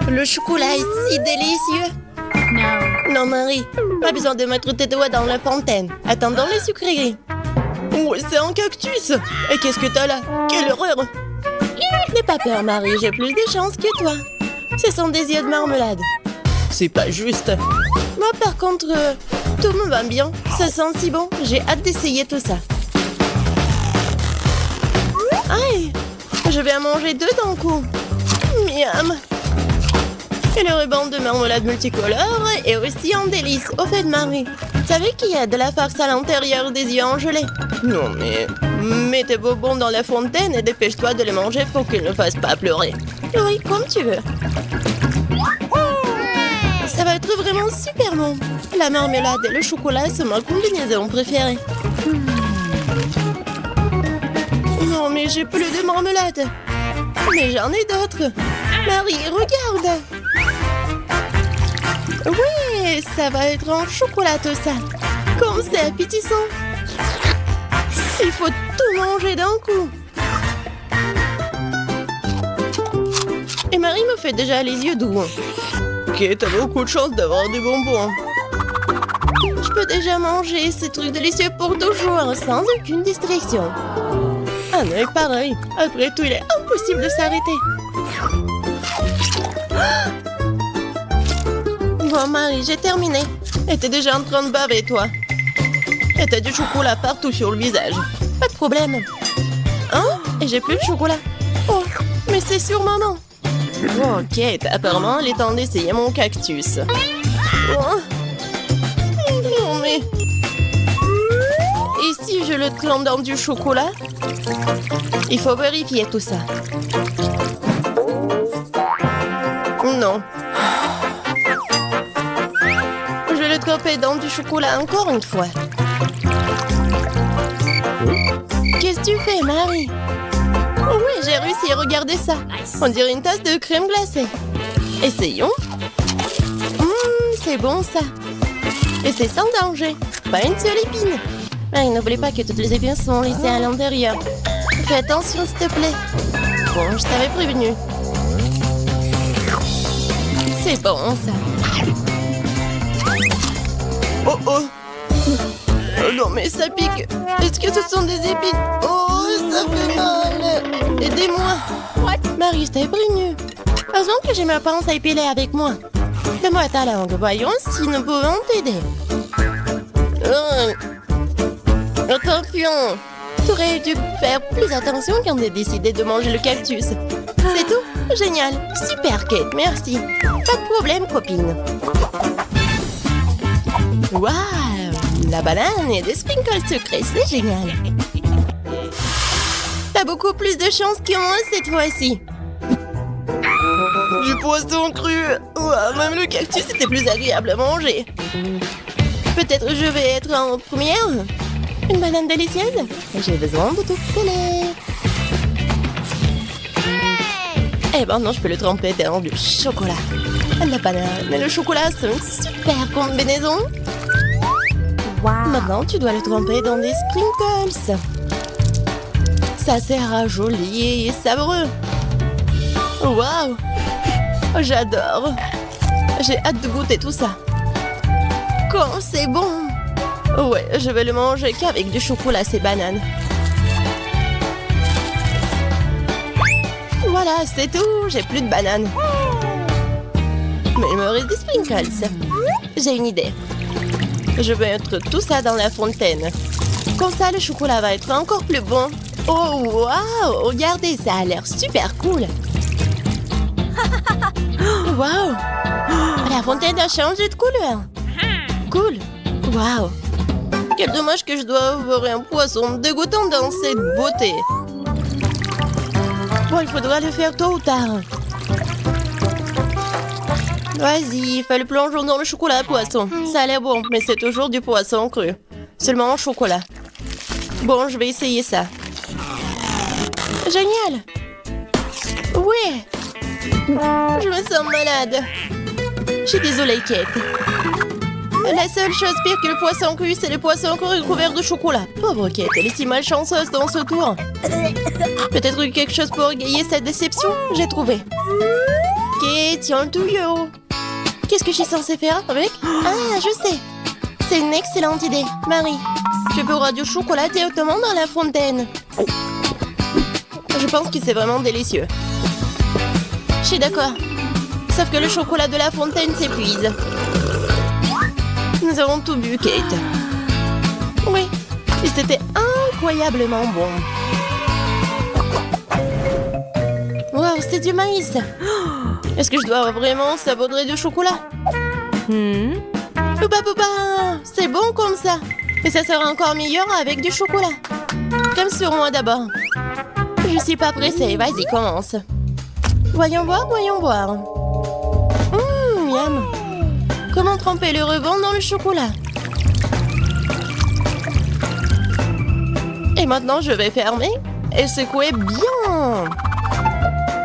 Le chocolat est si délicieux. Non, Marie, pas besoin de mettre tes doigts dans la fontaine. Attends dans les sucreries. Oh, c'est un cactus. Et qu'est-ce que t'as là? Quelle horreur! N'aie pas peur, Marie, j'ai plus de chance que toi. Ce sont des yeux de marmelade. C'est pas juste. Moi, par contre, tout me va bien. Ça sent si bon. J'ai hâte d'essayer tout ça. Aïe! Je vais en manger deux d'un coup. Miam! Et le ruban de marmelade multicolore est aussi un délice. Au fait, Marie, tu savais qu'il y a de la farce à l'intérieur des yeux en gelée? Non, mais mets tes bonbons dans la fontaine et dépêche-toi de les manger pour qu'ils ne fassent pas pleurer. Oui, comme tu veux. Ça va être vraiment super bon. La marmelade et le chocolat sont ma combinaison préférée. Non, mais j'ai plus de marmelade. Mais j'en ai d'autres. Marie, regarde. Oui, ça va être en chocolat tout ça. Comme c'est appétissant. Il faut tout manger d'un coup. Et Marie me fait déjà les yeux doux. Ok, t'as beaucoup de chance d'avoir des bonbons. Je peux déjà manger ces trucs délicieux pour toujours, sans aucune distraction. Ah mais pareil, après tout, il est impossible de s'arrêter. Bon, Marie, j'ai terminé. Et t'es déjà en train de baver, toi. Et t'as du chocolat partout sur le visage. Pas de problème. Hein? Et j'ai plus de chocolat. Oh, mais c'est sur maman. Ok, apparemment, il est temps d'essayer mon cactus. Oh. Non, mais... Et si je le trempe dans du chocolat? Il faut vérifier tout ça. Non. Je vais le tremper dans du chocolat encore une fois. Qu'est-ce que tu fais, Marie? Oh oui, j'ai réussi, regardez ça. On dirait une tasse de crème glacée. Essayons. C'est bon ça. Et c'est sans danger. Pas une seule épine. Marie, n'oublie pas que toutes les épines sont laissées à l'intérieur. Fais attention, s'il te plaît. Bon, je t'avais prévenu. C'est bon, ça. Oh, oh. Oh non, mais ça pique. Est-ce que ce sont des épines? Oh, ça fait mal. Aidez-moi. Marie, je t'avais prévenu. Heureusement que j'ai ma pince à épiler avec moi. Donne-moi ta langue. Voyons si nous pouvons t'aider. Attention. Tu aurais dû faire plus attention quand tu as décidé de manger le cactus. C'est tout? Génial. Super, Kate. Merci. Pas de problème, copine. Waouh! La banane et des sprinkles sucrés, c'est génial. T'as beaucoup plus de chance que moi cette fois-ci. Du poisson cru. Ouah, même le cactus était plus agréable à manger. Peut-être je vais être en première. Une banane délicieuse. J'ai besoin de tout coller. Eh ben non, je peux le tremper dans du chocolat. La banane et le chocolat, c'est une super combinaison. Wow. Maintenant, tu dois le tremper dans des sprinkles. Ça sera joli et savoureux. Waouh! J'adore. J'ai hâte de goûter tout ça. Quand c'est bon! Ouais, je vais le manger qu'avec du chocolat, ces bananes. Voilà, c'est tout. J'ai plus de bananes. Mais il me reste des sprinkles. J'ai une idée. Je vais mettre tout ça dans la fontaine. Comme ça, le chocolat va être encore plus bon. Oh, waouh! Regardez, ça a l'air super cool. Waouh! La fontaine a changé de couleur. Cool. Waouh! Quel dommage que je dois avoir un poisson dégoûtant dans cette beauté. Bon, il faudra le faire tôt ou tard. Vas-y, fais le plongeon dans le chocolat, poisson. Ça a l'air bon, mais c'est toujours du poisson cru. Seulement en chocolat. Bon, je vais essayer ça. Génial! Oui! Je me sens malade. Je suis désolée, Kate. La seule chose pire que le poisson cru, c'est le poisson cru recouvert de chocolat. Pauvre Kate, elle est si malchanceuse dans ce tour. Peut-être quelque chose pour égayer cette déception? J'ai trouvé. Kate, tiens le tuyau. Qu'est-ce que je suis censée faire avec? Ah, je sais. C'est une excellente idée. Marie, tu pourras du chocolat directement dans la fontaine. Je pense que c'est vraiment délicieux. Je suis d'accord. Sauf que le chocolat de la fontaine s'épuise. Nous avons tout bu, Kate. Oui, et c'était incroyablement bon. Wow, c'est du maïs. Est-ce que je dois vraiment saupoudrer du chocolat? Poupa poupa, c'est bon comme ça. Et ça sera encore meilleur avec du chocolat. Comme sur moi d'abord. Je suis pas pressée, vas-y, commence. Voyons voir, voyons voir. Miam. Comment tremper le rebond dans le chocolat? Et maintenant, je vais fermer et secouer bien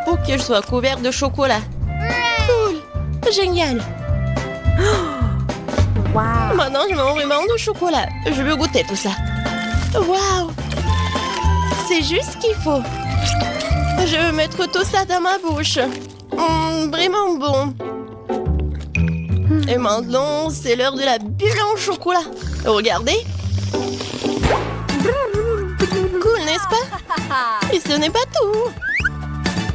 pour que je sois couverte de chocolat. Cool, génial. Wow. Maintenant, je mets vraiment de chocolat. Je veux goûter tout ça. Waouh, c'est juste ce qu'il faut. Je veux mettre tout ça dans ma bouche. Vraiment bon. Et maintenant, c'est l'heure de la bulle en chocolat. Regardez. Cool, n'est-ce pas? Et ce n'est pas tout.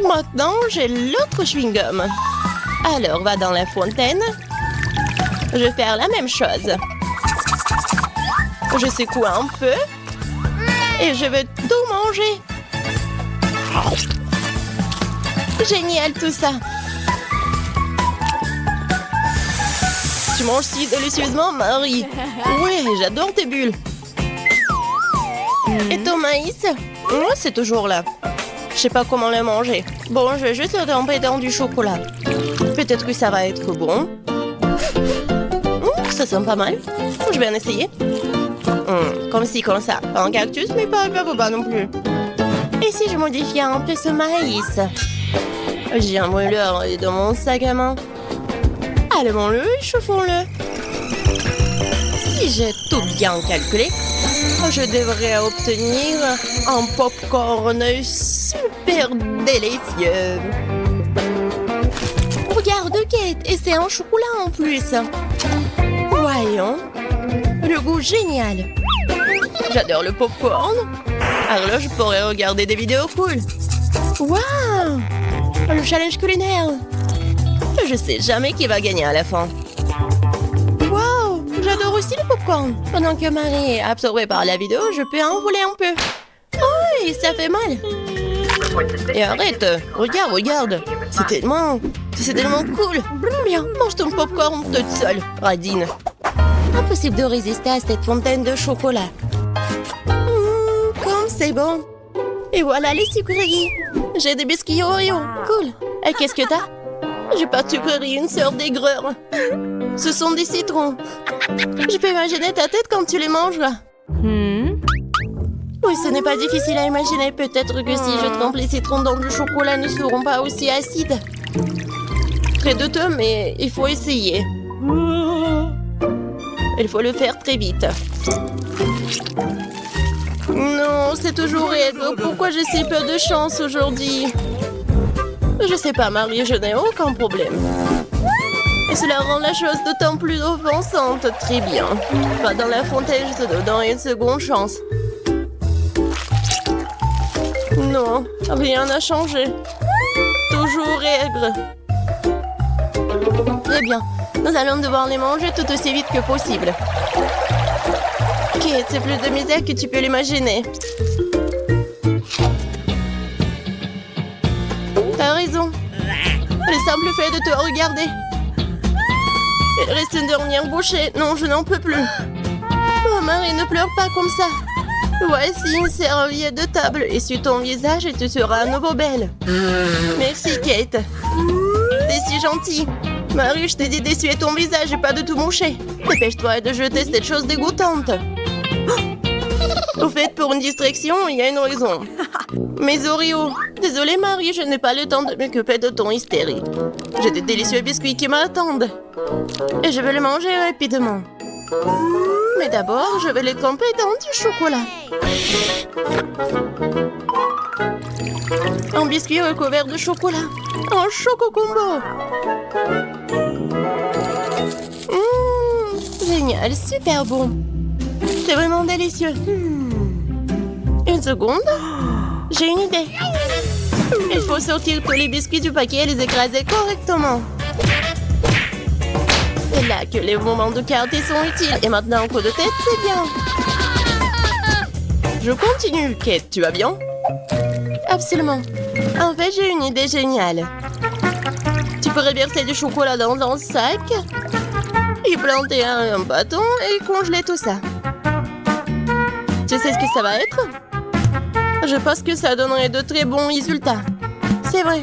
Maintenant, j'ai l'autre chewing-gum. Alors, va dans la fontaine. Je vais faire la même chose. Je secoue un peu. Et je vais tout manger. Génial tout ça. Tu manges si délicieusement, Marie. Oui, j'adore tes bulles. Et ton maïs? C'est toujours là. Je sais pas comment le manger. Bon, je vais juste le tremper dans du chocolat. Peut-être que ça va être bon. Ça sent pas mal. Je vais en essayer. Comme ci, comme ça. Pas un cactus, mais pas non plus. Et si je modifiais un peu ce maïs? J'ai un mouleur dans mon sac à main. Allumons-le et chauffons-le. Si j'ai tout bien calculé, je devrais obtenir un popcorn super délicieux. Regarde, Kate, et c'est un chocolat en plus. Voyons, le goût génial. J'adore le popcorn. Alors là, je pourrais regarder des vidéos cool. Waouh, le challenge culinaire. Je sais jamais qui va gagner à la fin. Waouh, j'adore aussi le popcorn. Pendant que Marie est absorbée par la vidéo, je peux en voler un peu. Oh, et ça fait mal. Et arrête, regarde. C'est tellement cool. Bien, mange ton popcorn toute seule, Radine. Impossible de résister à cette fontaine de chocolat. Comme c'est bon. Et voilà les sucreries. J'ai des biscuits Oreo. Cool. Et qu'est-ce que t'as? J'ai pas de sucreries, une sœur d'aigreur. Ce sont des citrons. Je peux imaginer ta tête quand tu les manges. Oui, ce n'est pas difficile à imaginer. Peut-être que si je trempe les citrons dans le chocolat, ne seront pas aussi acides. Très douteux, mais il faut essayer. Il faut le faire très vite. Non, c'est toujours raide. Pourquoi j'ai si peu de chance aujourd'hui? Je sais pas, Marie, je n'ai aucun problème. Et cela rend la chose d'autant plus offensante. Très bien. Va dans la fontaine, je te donne une seconde chance. Non, rien n'a changé. Toujours aigre. Très bien. Nous allons devoir les manger tout aussi vite que possible. Kate, c'est plus de misère que tu peux l'imaginer. T'as raison. Le simple fait de te regarder. Il reste une dernière bouchée. Non, je n'en peux plus. Oh, Marie, ne pleure pas comme ça. Voici une serviette de table. Essuie ton visage et tu seras à nouveau belle. Merci, Kate. T'es si gentille. Marie, je t'ai dit d'essuyer ton visage et pas de tout moucher. Dépêche-toi de jeter cette chose dégoûtante. Au fait, pour une distraction, il y a une raison. Mes Oreos. Désolée, Marie, je n'ai pas le temps de m'occuper de ton hystérie. J'ai des délicieux biscuits qui m'attendent. Et je vais les manger rapidement. Mais d'abord, je vais les tremper dans du chocolat. Un biscuit recouvert de chocolat. Un choco combo. Génial, super bon. C'est vraiment délicieux. Une seconde. J'ai une idée. Il faut sortir tous les biscuits du paquet et les écraser correctement. C'est là que les moments de quartier sont utiles. Et maintenant, un coup de tête, c'est bien. Je continue. Kate, tu vas bien? Absolument. En fait, j'ai une idée géniale. Tu pourrais verser du chocolat dans un sac, y planter un bâton et congeler tout ça. Tu sais ce que ça va être? Je pense que ça donnerait de très bons résultats. C'est vrai.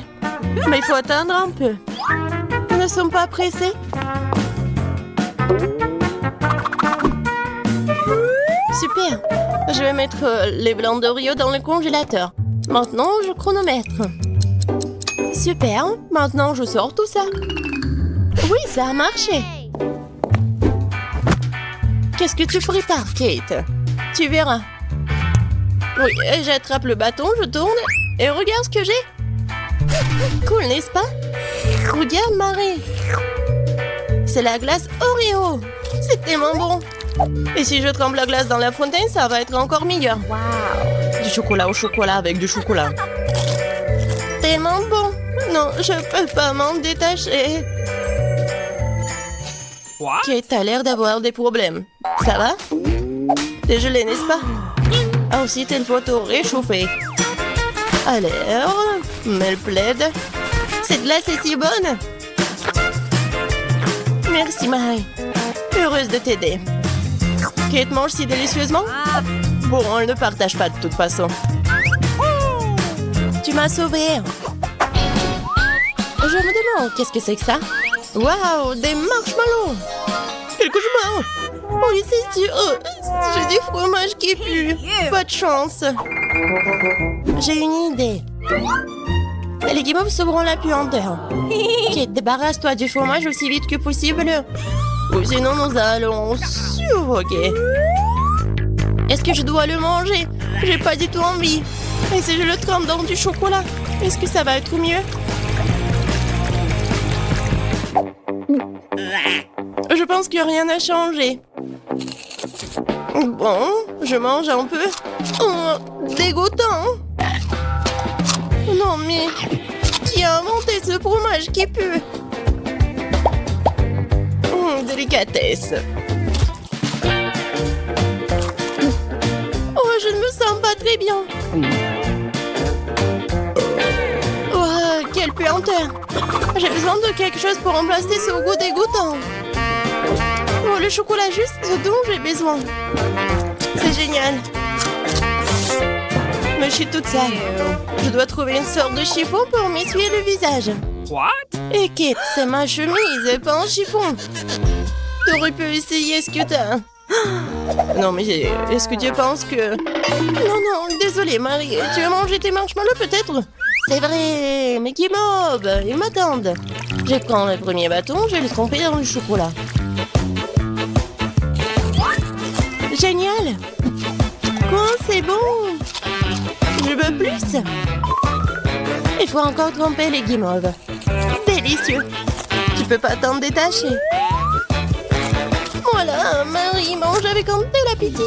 Mais il faut attendre un peu. Nous ne sommes pas pressés. Super. Je vais mettre les blancs d'Oreo dans le congélateur. Maintenant, je chronomètre. Super. Maintenant, je sors tout ça. Oui, ça a marché. Qu'est-ce que tu prépares, Kate? Tu verras. Oui, j'attrape le bâton, je tourne et regarde ce que j'ai. Cool, n'est-ce pas? Regarde, Marie. C'est la glace Oreo. C'est tellement bon. Et si je trempe la glace dans la fontaine, ça va être encore meilleur. Wow. Du chocolat au chocolat avec du chocolat. Tellement bon. Non, je peux pas m'en détacher. What? Kate a l'air d'avoir des problèmes. Ça va? T'es gelé, n'est-ce pas? Ensuite, il faut tout réchauffer. Alors, mets le plaid. Cette glace est si bonne. Merci, Marie. Heureuse de t'aider. Kate mange si délicieusement. Bon, on ne partage pas de toute façon. Tu m'as sauvée. Je me demande, qu'est-ce que c'est que ça? Waouh, des marshmallows. Quel cauchemar. Oui, c'est sûr. J'ai du fromage qui pue. Pas de chance. J'ai une idée. Les guimauves sauveront la puanteur. Kate, débarrasse-toi du fromage aussi vite que possible. Ou sinon, nous allons suffoquer. Est-ce que je dois le manger? J'ai pas du tout envie. Et si je le trempe dans du chocolat, est-ce que ça va être mieux? Je pense que rien n'a changé. Bon, je mange un peu. Oh, dégoûtant. Non mais, qui a inventé ce fromage qui pue? Délicatesse. Oh, je ne me sens pas très bien. Oh, quelle puanteur. J'ai besoin de quelque chose pour remplacer ce goût dégoûtant. Oh, le chocolat juste ce dont j'ai besoin. C'est génial. Mais je suis toute sale. Je dois trouver une sorte de chiffon pour m'essuyer le visage. What? Et Kate, c'est ma chemise, pas un chiffon. T'aurais pu essayer ce que t'as. Non, mais est-ce que tu penses que... Non, désolée, Marie. Tu as mangé tes marshmallows, peut-être? C'est vrai, mais qui mob, ils m'attendent. Je prends le premier bâton, je vais le tremper dans le chocolat. Génial. Quoi, c'est bon. Je veux plus. Il faut encore tremper les guimauves. Délicieux. Tu peux pas t'en détacher. Voilà, Marie mange avec un tel appétit.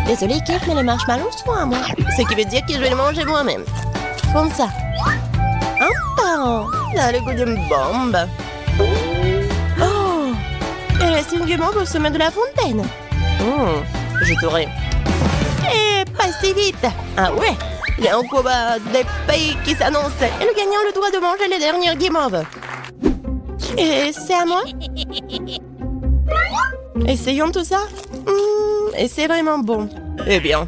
Désolée, Kate, mais les marshmallows sont à moi. Ce qui veut dire que je vais les manger moi-même. Comme ça. Un pain. Ça a le goût d'une bombe. Oh. Il reste une guimauve au sommet de la fontaine. Je t'aurai. Et pas si vite. Ah ouais. Il y a un combat des pays qui s'annonce. Et le gagnant a le droit de manger les dernières guimauves. Et c'est à moi? Essayons tout ça. Et c'est vraiment bon. Eh bien,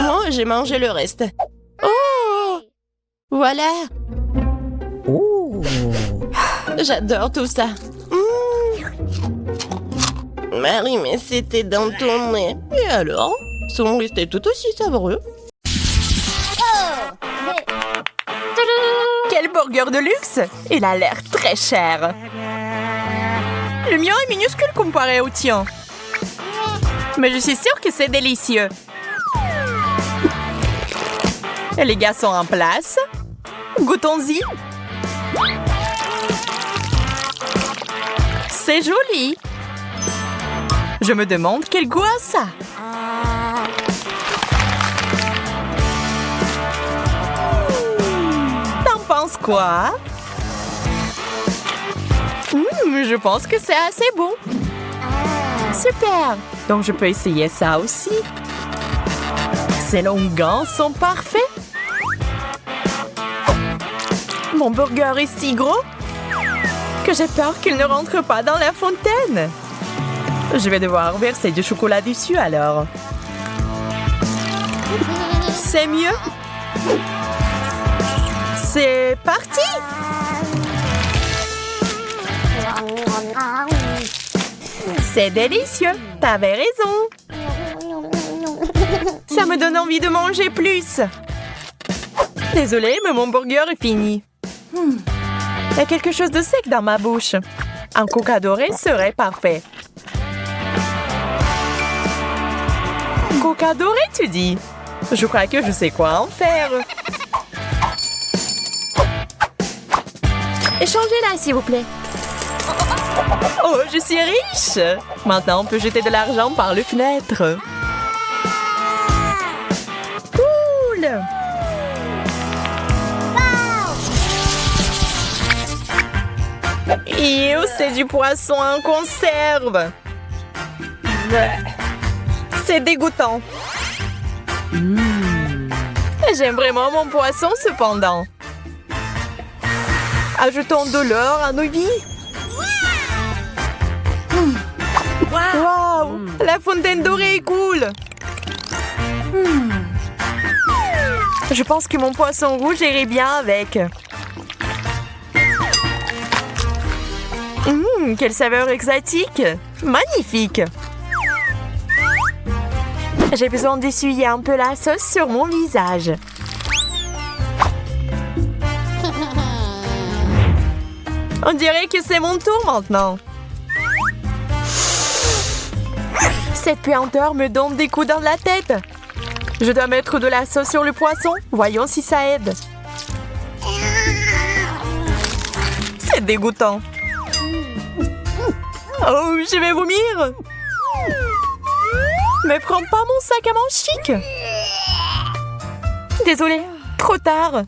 moi, j'ai mangé le reste. Oh! Voilà. Oh. J'adore tout ça. Marie, mais c'était dans ton nez. Et alors? Sont restés tout aussi savoureux. Quel burger de luxe! Il a l'air très cher. Le mien est minuscule comparé au tien. Mais je suis sûre que c'est délicieux. Les gars sont en place. Goûtons-y. C'est joli. Je me demande quel goût a ça. T'en penses quoi? Je pense que c'est assez bon. Super. Donc je peux essayer ça aussi. Ces longs gants sont parfaits. Mon burger est si gros que j'ai peur qu'il ne rentre pas dans la fontaine. Je vais devoir verser du chocolat dessus alors. C'est mieux. C'est parti! C'est délicieux. T'avais raison. Ça me donne envie de manger plus. Désolée, mais mon burger est fini. Il y a quelque chose de sec dans ma bouche. Un coca doré serait parfait. Coca doré, tu dis? Je crois que je sais quoi en faire. Échangez-la, s'il vous plaît. Oh, je suis riche! Maintenant, on peut jeter de l'argent par les fenêtres. Cool! Ew, c'est du poisson en conserve. C'est dégoûtant. J'aime vraiment mon poisson cependant. Ajoutons de l'or à nos vies. Wow! La fontaine dorée est cool. Je pense que mon poisson rouge irait bien avec. Quelle saveur exotique! Magnifique! J'ai besoin d'essuyer un peu la sauce sur mon visage. On dirait que c'est mon tour maintenant. Cette puanteur me donne des coups dans la tête. Je dois mettre de la sauce sur le poisson. Voyons si ça aide. C'est dégoûtant. Oh, je vais vomir. Mais prends pas mon sac à main chic. Désolée, trop tard.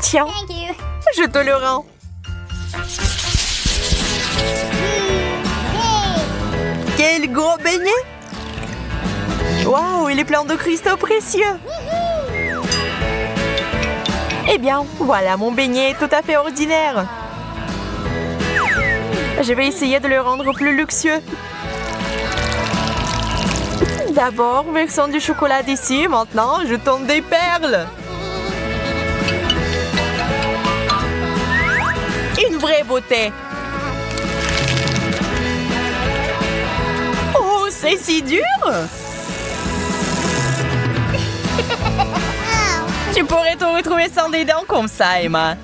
Tiens, je te le rends. Quel gros beignet! Waouh, il est plein de cristaux précieux. Eh bien, voilà, mon beignet est tout à fait ordinaire. Je vais essayer de le rendre plus luxueux. D'abord, versons du chocolat dessus. Maintenant, jetons des perles. Une vraie beauté. Oh, c'est si dur. Tu pourrais te retrouver sans des dents comme ça, Emma.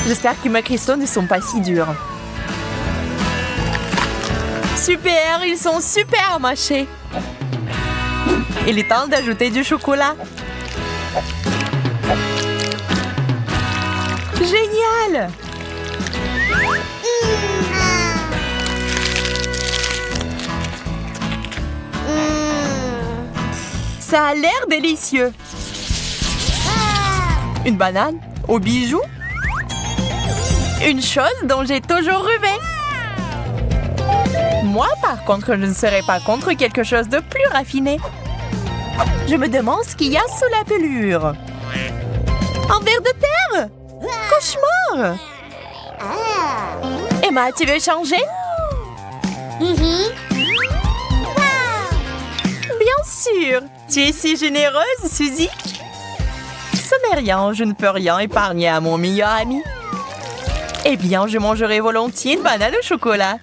J'espère que mes cristaux ne sont pas si durs. Super, ils sont super mâchés. Il est temps d'ajouter du chocolat. Génial! Ça a l'air délicieux. Une banane aux bijoux. Une chose dont j'ai toujours rêvé. Moi, par contre, je ne serais pas contre quelque chose de plus raffiné. Je me demande ce qu'il y a sous la pelure. Un ver de terre? Cauchemar! Emma, tu veux changer? Bien sûr! Tu es si généreuse, Suzy! Ce n'est rien, je ne peux rien épargner à mon meilleur ami. Eh bien, je mangerai volontiers une banane au chocolat.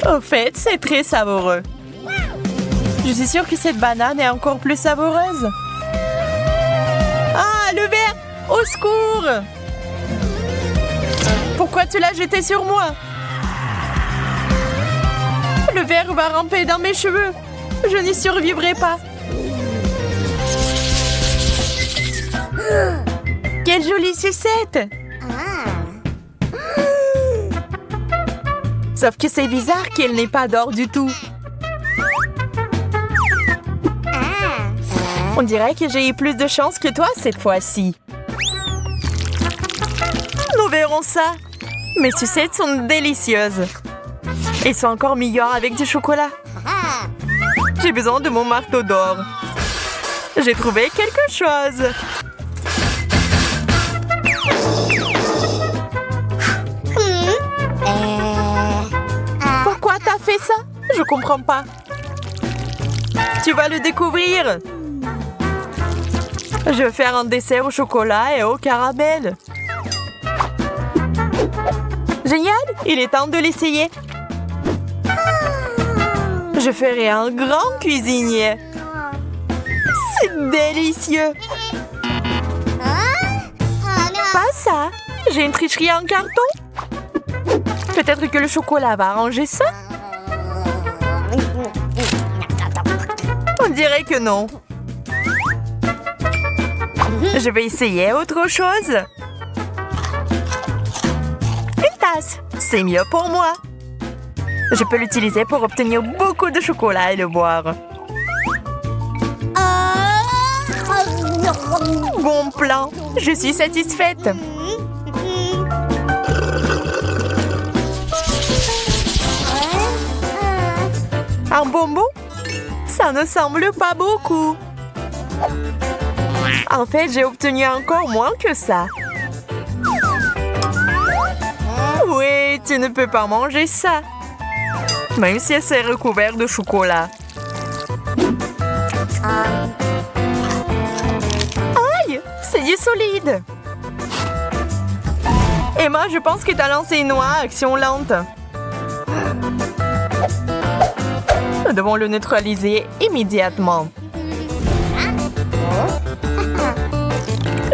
Au fait, c'est très savoureux. Je suis sûre que cette banane est encore plus savoureuse. Ah, le verre! Au secours! Pourquoi tu l'as jeté sur moi? Le verre va ramper dans mes cheveux. Je n'y survivrai pas. Quelle jolie sucette! Sauf que c'est bizarre qu'elle n'ait pas d'or du tout. On dirait que j'ai eu plus de chance que toi cette fois-ci. Nous verrons ça. Mes sucettes sont délicieuses. Elles sont encore meilleures avec du chocolat. J'ai besoin de mon marteau d'or. J'ai trouvé quelque chose. Pourquoi t'as fait ça? Je comprends pas. Tu vas le découvrir. Je vais faire un dessert au chocolat et au caramel. Génial! Il est temps de l'essayer. Je ferai un grand cuisinier. C'est délicieux. Pas ça. J'ai une tricherie en carton. Peut-être que le chocolat va arranger ça. On dirait que non. Je vais essayer autre chose. Une tasse, c'est mieux pour moi. Je peux l'utiliser pour obtenir beaucoup de chocolat et le boire. Bon plan, je suis satisfaite. Un bonbon? Ça ne semble pas beaucoup. En fait, j'ai obtenu encore moins que ça. Oui, tu ne peux pas manger ça. Même si c'est recouvert de chocolat. Aïe, c'est du solide. Emma, je pense que tu as lancé une noix à action lente. Nous devons le neutraliser immédiatement.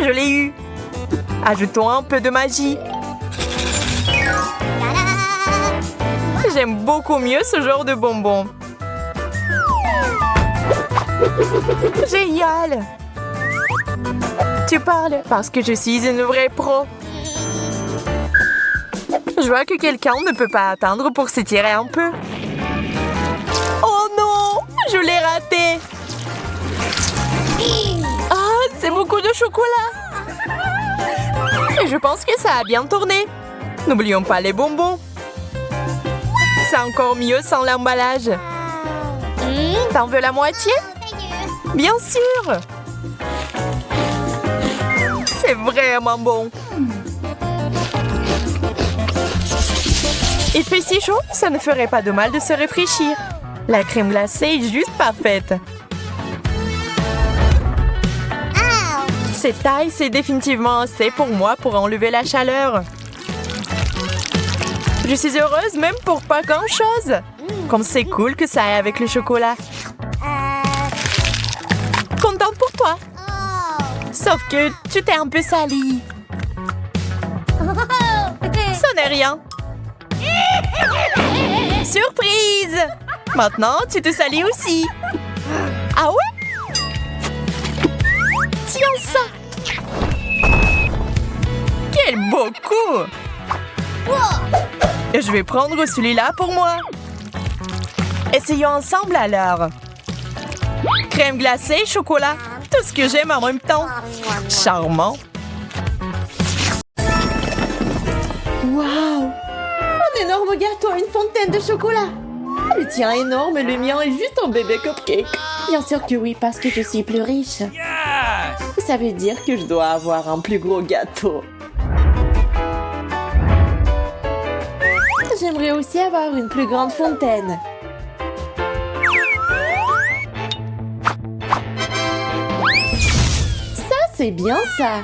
Je l'ai eu. Ajoutons un peu de magie. J'aime beaucoup mieux ce genre de bonbons. Génial! Tu parles parce que je suis une vraie pro. Je vois que quelqu'un ne peut pas attendre pour s'étirer un peu. Oh non! Je l'ai raté! Ah, c'est beaucoup de chocolat! Et je pense que ça a bien tourné. N'oublions pas les bonbons. C'est encore mieux sans l'emballage. T'en veux la moitié? Bien sûr! C'est vraiment bon. Il fait si chaud, ça ne ferait pas de mal de se rafraîchir. La crème glacée est juste parfaite. Cette taille, c'est définitivement assez pour moi pour enlever la chaleur. Je suis heureuse même pour pas grand-chose. Comme c'est cool que ça aille avec le chocolat. Contente pour toi. Sauf que tu t'es un peu salie. Ça n'est rien. Surprise! Maintenant, tu te salis aussi. Ah ouais? Tiens ça! Quel beau coup! Et je vais prendre celui-là pour moi. Essayons ensemble alors. Crème glacée, chocolat. Tout ce que j'aime en même temps. Charmant. Waouh! Un énorme gâteau, une fontaine de chocolat. Le tien est énorme et le mien est juste un bébé cupcake. Bien sûr que oui, parce que je suis plus riche. Ça veut dire que je dois avoir un plus gros gâteau. J'aimerais aussi avoir une plus grande fontaine. Ça, c'est bien ça.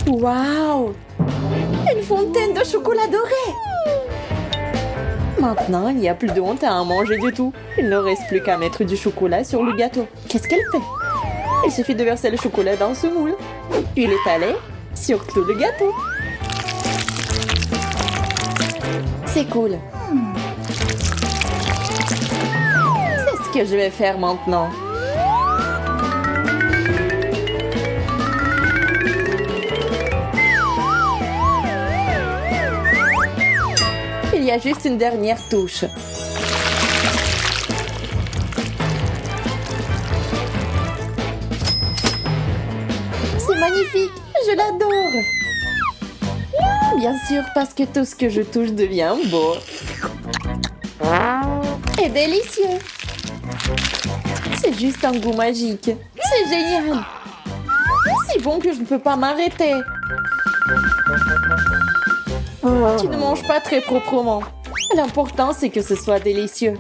Waouh! Une fontaine de chocolat doré! Maintenant, il n'y a plus de honte à en manger du tout. Il ne reste plus qu'à mettre du chocolat sur le gâteau. Qu'est-ce qu'elle fait? Il suffit de verser le chocolat dans ce moule. Puis l'étaler sur tout le gâteau. C'est cool. que je vais faire maintenant. Il y a juste une dernière touche. C'est magnifique, je l'adore. Bien sûr, parce que tout ce que je touche devient beau. Et délicieux. C'est juste un goût magique. C'est génial. Si bon que je ne peux pas m'arrêter. Tu ne manges pas très proprement. L'important, c'est que ce soit délicieux.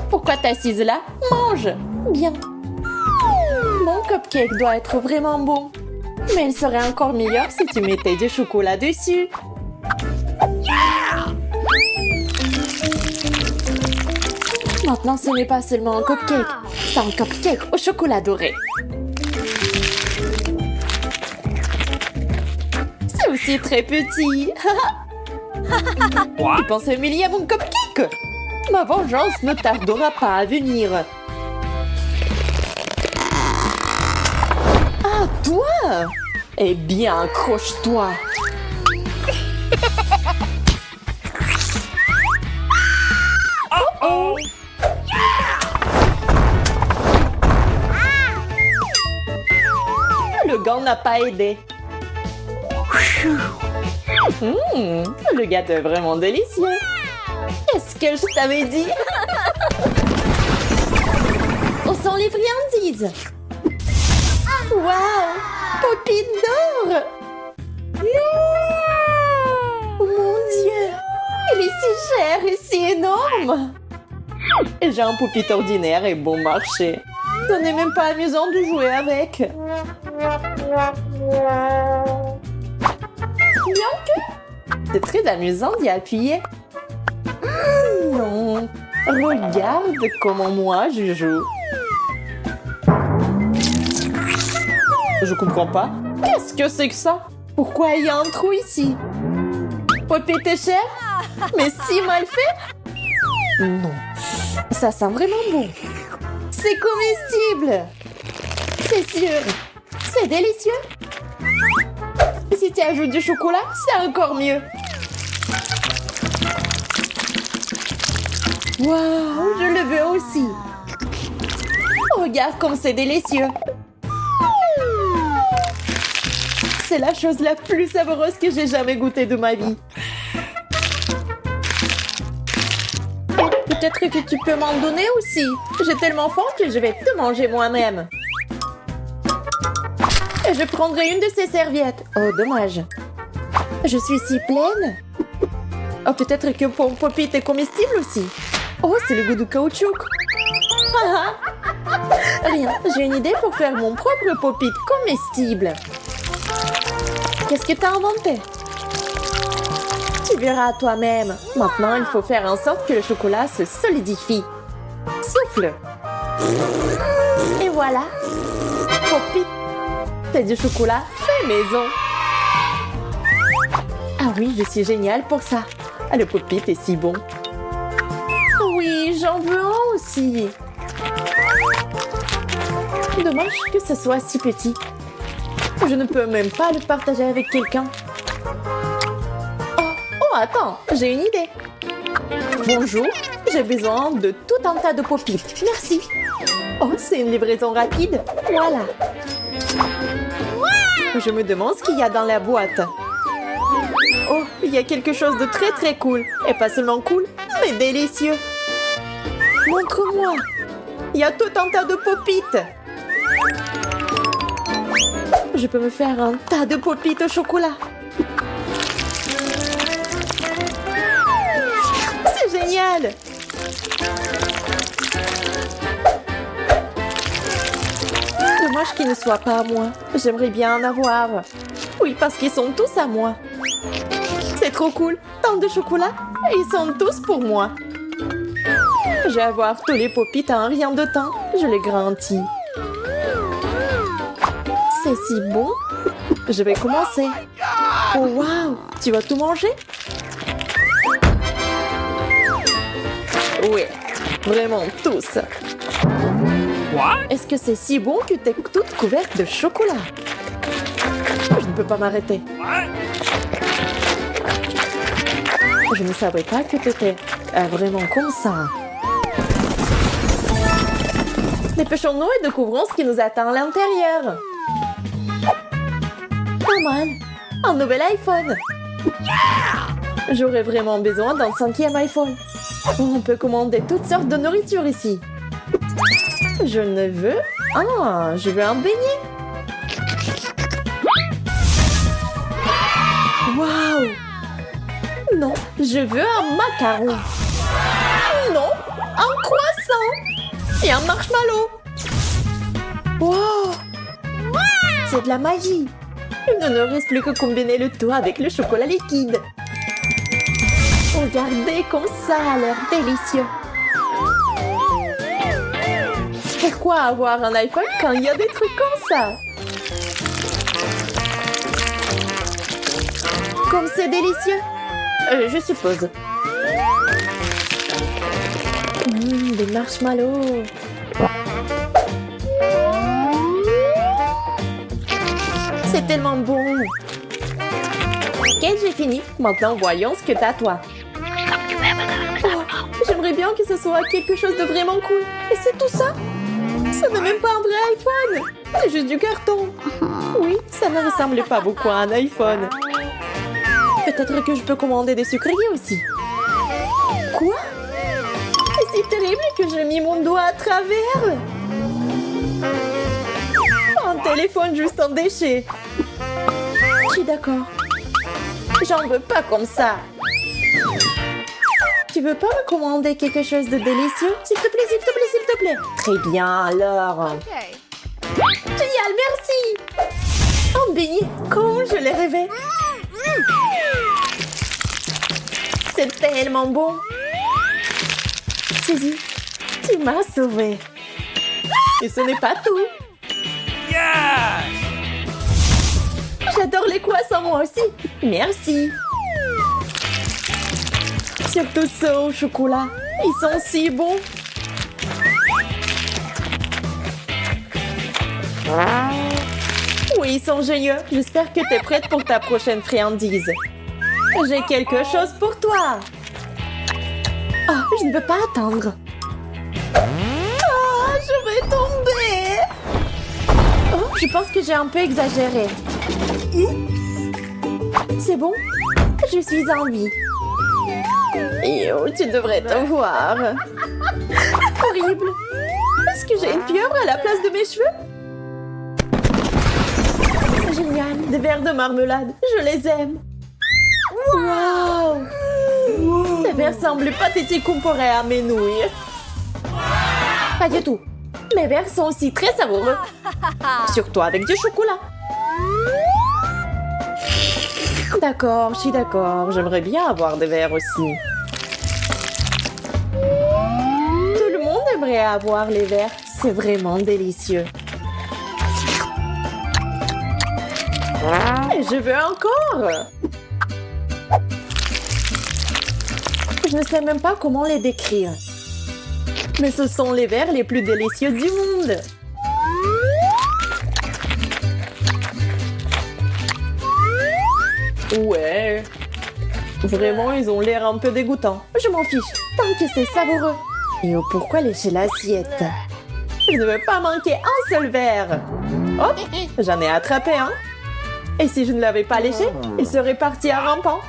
Pourquoi t'assises là? Mange! Bien. Mon cupcake doit être vraiment bon. Mais il serait encore meilleur si tu mettais du chocolat dessus. Maintenant, ce n'est pas seulement un cupcake. C'est un cupcake au chocolat doré. C'est aussi très petit. Tu penses humilier mon cupcake? Ma vengeance ne tardera pas à venir. Ah, toi? Eh bien, accroche-toi. Oh! Le gant n'a pas aidé. Le gâteau est vraiment délicieux. Qu'est-ce que je t'avais dit? On sent les friandises. Waouh! Poppy d'or! Oh mon Dieu! Il est si cher et si énorme! Et j'ai un Poppy ordinaire et bon marché. Ce n'est même pas amusant de jouer avec. Bien que c'est très amusant d'y appuyer. Non, regarde comment moi je joue. Je comprends pas. Qu'est-ce que c'est que ça? Pourquoi il y a un trou ici? Poppy t'es cher? Mais si mal fait? Non, ça sent vraiment bon. C'est comestible. C'est sûr. C'est délicieux. Si tu ajoutes du chocolat, c'est encore mieux. Waouh, je le veux aussi. Regarde comme c'est délicieux. C'est la chose la plus savoureuse que j'ai jamais goûtée de ma vie. Peut-être que tu peux m'en donner aussi. J'ai tellement faim que je vais tout manger moi-même. Et je prendrai une de ces serviettes. Oh, dommage. Je suis si pleine. Oh, peut-être que mon Poppy est comestible aussi. Oh, c'est le goût du caoutchouc. Rien, j'ai une idée pour faire mon propre Poppy comestible. Qu'est-ce que t'as inventé? Tu verras toi-même. Maintenant, il faut faire en sorte que le chocolat se solidifie. Souffle. Et voilà. Poppy. C'est du chocolat fait maison. Ah oui, je suis géniale pour ça. Le Poppy est si bon. Oui, j'en veux un aussi. Dommage que ce soit si petit. Je ne peux même pas le partager avec quelqu'un. Oh, attends, j'ai une idée. Bonjour, j'ai besoin de tout un tas de Poppy. Merci. Oh, c'est une livraison rapide. Voilà. Je me demande ce qu'il y a dans la boîte. Oh, il y a quelque chose de très très cool. Et pas seulement cool, mais délicieux. Montre-moi. Il y a tout un tas de Pop-It. Je peux me faire un tas de Pop-It au chocolat. C'est génial. Dommage qu'ils ne soient pas à moi. J'aimerais bien en avoir. Oui, parce qu'ils sont tous à moi. C'est trop cool. Tant de chocolat. Et ils sont tous pour moi. Je vais avoir tous les Pop-It en rien de temps. Je les garantis. C'est si bon. Je vais commencer. Oh, waouh! Tu vas tout manger? Oui, vraiment tous. Est-ce que c'est si bon que t'es toute couverte de chocolat? Je ne peux pas m'arrêter. Je ne savais pas que t'étais vraiment comme ça. Dépêchons-nous et découvrons ce qui nous attend à l'intérieur. Come on! Un nouvel iPhone! J'aurais vraiment besoin d'un 5e iPhone. On peut commander toutes sortes de nourriture ici. Je ne veux... Ah, je veux un beignet. Waouh! Non, je veux un macaron. Non, un croissant. Et un marshmallow. Wow! C'est de la magie. Il ne reste plus que combiner le tout avec le chocolat liquide. Regardez comme ça a l'air délicieux. Pourquoi avoir un iPhone quand il y a des trucs comme ça? Comme c'est délicieux. Je suppose. Des marshmallows. C'est tellement bon. Ok, j'ai fini. Maintenant, voyons ce que t'as, toi. Oh, j'aimerais bien que ce soit quelque chose de vraiment cool. Et c'est tout ça? Ça n'est même pas un vrai iPhone. C'est juste du carton. Oui, ça ne ressemble pas beaucoup à un iPhone. Peut-être que je peux commander des sucreries aussi. Quoi? C'est si terrible que j'ai mis mon doigt à travers. Un téléphone juste en déchet. Je suis d'accord. J'en veux pas comme ça. Tu veux pas me commander quelque chose de délicieux? S'il te plaît, s'il te plaît, s'il te plaît. Très bien, alors. Génial, merci. Un beignet, comme je l'ai rêvé. C'est tellement bon. Suzy, tu m'as sauvée. Et ce n'est pas tout. J'adore les croissants, moi aussi. Merci. Surtout ceux au chocolat. Ils sont si bons. Oui, ils sont géniaux. J'espère que tu es prête pour ta prochaine friandise. J'ai quelque chose pour toi. Oh, je ne peux pas attendre. Oh, je vais tomber. Oh, je pense que j'ai un peu exagéré. C'est bon? Je suis en vie. Yo, tu devrais te voir. Horrible. Est-ce que j'ai une pieuvre à la place de mes cheveux? Génial, des verres de marmelade. Je les aime. Wow! Ces verres semblent pathétiques comparés à mes nouilles. Pas du tout. Mes verres sont aussi très savoureux. Surtout avec du chocolat. D'accord, je suis d'accord. J'aimerais bien avoir des verres aussi. Tout le monde aimerait avoir les verres. C'est vraiment délicieux. Et je veux encore. Je ne sais même pas comment les décrire. Mais ce sont les verres les plus délicieux du monde. Ouais. Vraiment, ils ont l'air un peu dégoûtants. Je m'en fiche, tant que c'est savoureux. Et oh, pourquoi lécher l'assiette? Je ne veux pas manquer un seul verre. Hop, j'en ai attrapé un. Et si je ne l'avais pas léché, il serait parti à rampant.